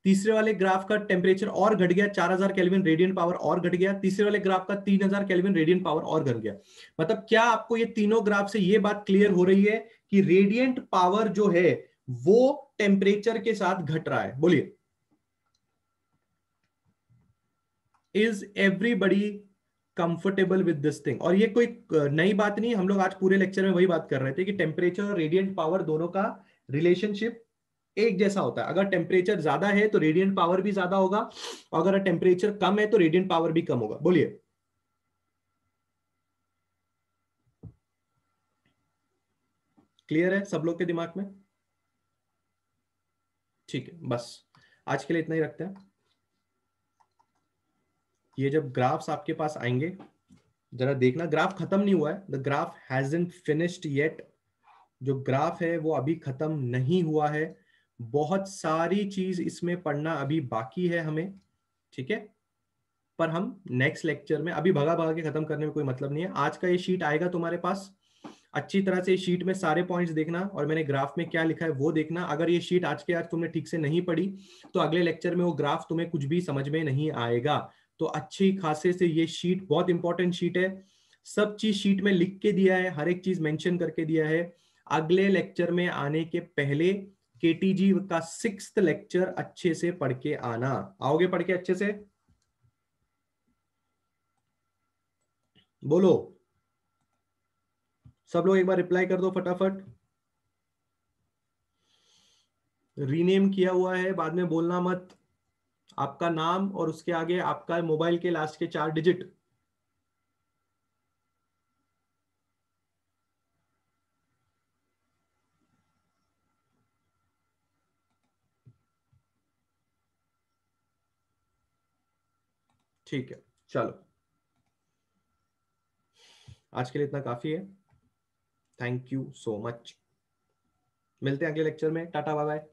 तीसरे वाले ग्राफ का टेम्परेचर और घट गया, 4000 केल्विन, रेडियंट पावर और घट गया। तीसरे वाले ग्राफ का 3000 केल्विन, रेडियंट पावर और घट गया। मतलब क्या आपको ये तीनों ग्राफ से ये बात क्लियर हो रही है कि रेडियंट पावर जो है वो टेम्परेचर के साथ घट रहा है? बोलिए, is everybody comfortable with this thing? और ये कोई नई बात नहीं, हम लोग आज पूरे लेक्चर में वही बात कर रहे थे कि टेम्परेचर और रेडियंट पावर दोनों का रिलेशनशिप एक जैसा होता है। अगर टेम्परेचर ज्यादा है तो रेडियंट पावर भी ज्यादा होगा, अगर टेम्परेचर कम है तो रेडियंट पावर भी कम होगा। बोलिए, क्लियर है सब लोग के दिमाग में? ठीक है, बस आज के लिए इतना ही रखते हैं। ये जब ग्राफ्स आपके पास आएंगे जरा देखना, ग्राफ खत्म नहीं हुआ है, the graph hasn't finished yet. जो ग्राफ है वो अभी खत्म नहीं हुआ है, बहुत सारी चीज इसमें पढ़ना अभी बाकी है हमें। ठीक है, पर हम नेक्स्ट लेक्चर में, अभी भगा भगा के खत्म करने में कोई मतलब नहीं है। आज का ये शीट आएगा तुम्हारे पास, अच्छी तरह से शीट में सारे पॉइंट्स देखना और मैंने ग्राफ में क्या लिखा है वो देखना। अगर ये शीट आज के आज तुमने ठीक से नहीं पढ़ी तो अगले लेक्चर में वो ग्राफ तुम्हें कुछ भी समझ में नहीं आएगा। तो अच्छी खासे से ये शीट बहुत इंपॉर्टेंट शीट है, सब चीज शीट में लिख के दिया है, हर एक चीज मेंशन करके दिया है। अगले लेक्चर में आने के पहले केटीजी का 6th लेक्चर अच्छे से पढ़ के आना। आओगे पढ़ के अच्छे से? बोलो, सब लोग एक बार रिप्लाई कर दो फटाफट। रीनेम किया हुआ है, बाद में बोलना मत। आपका नाम और उसके आगे आपका मोबाइल के लास्ट के 4 डिजिट। ठीक है, चलो आज के लिए इतना काफी है। थैंक यू सो मच, मिलते हैं अगले लेक्चर में। Tata bye bye.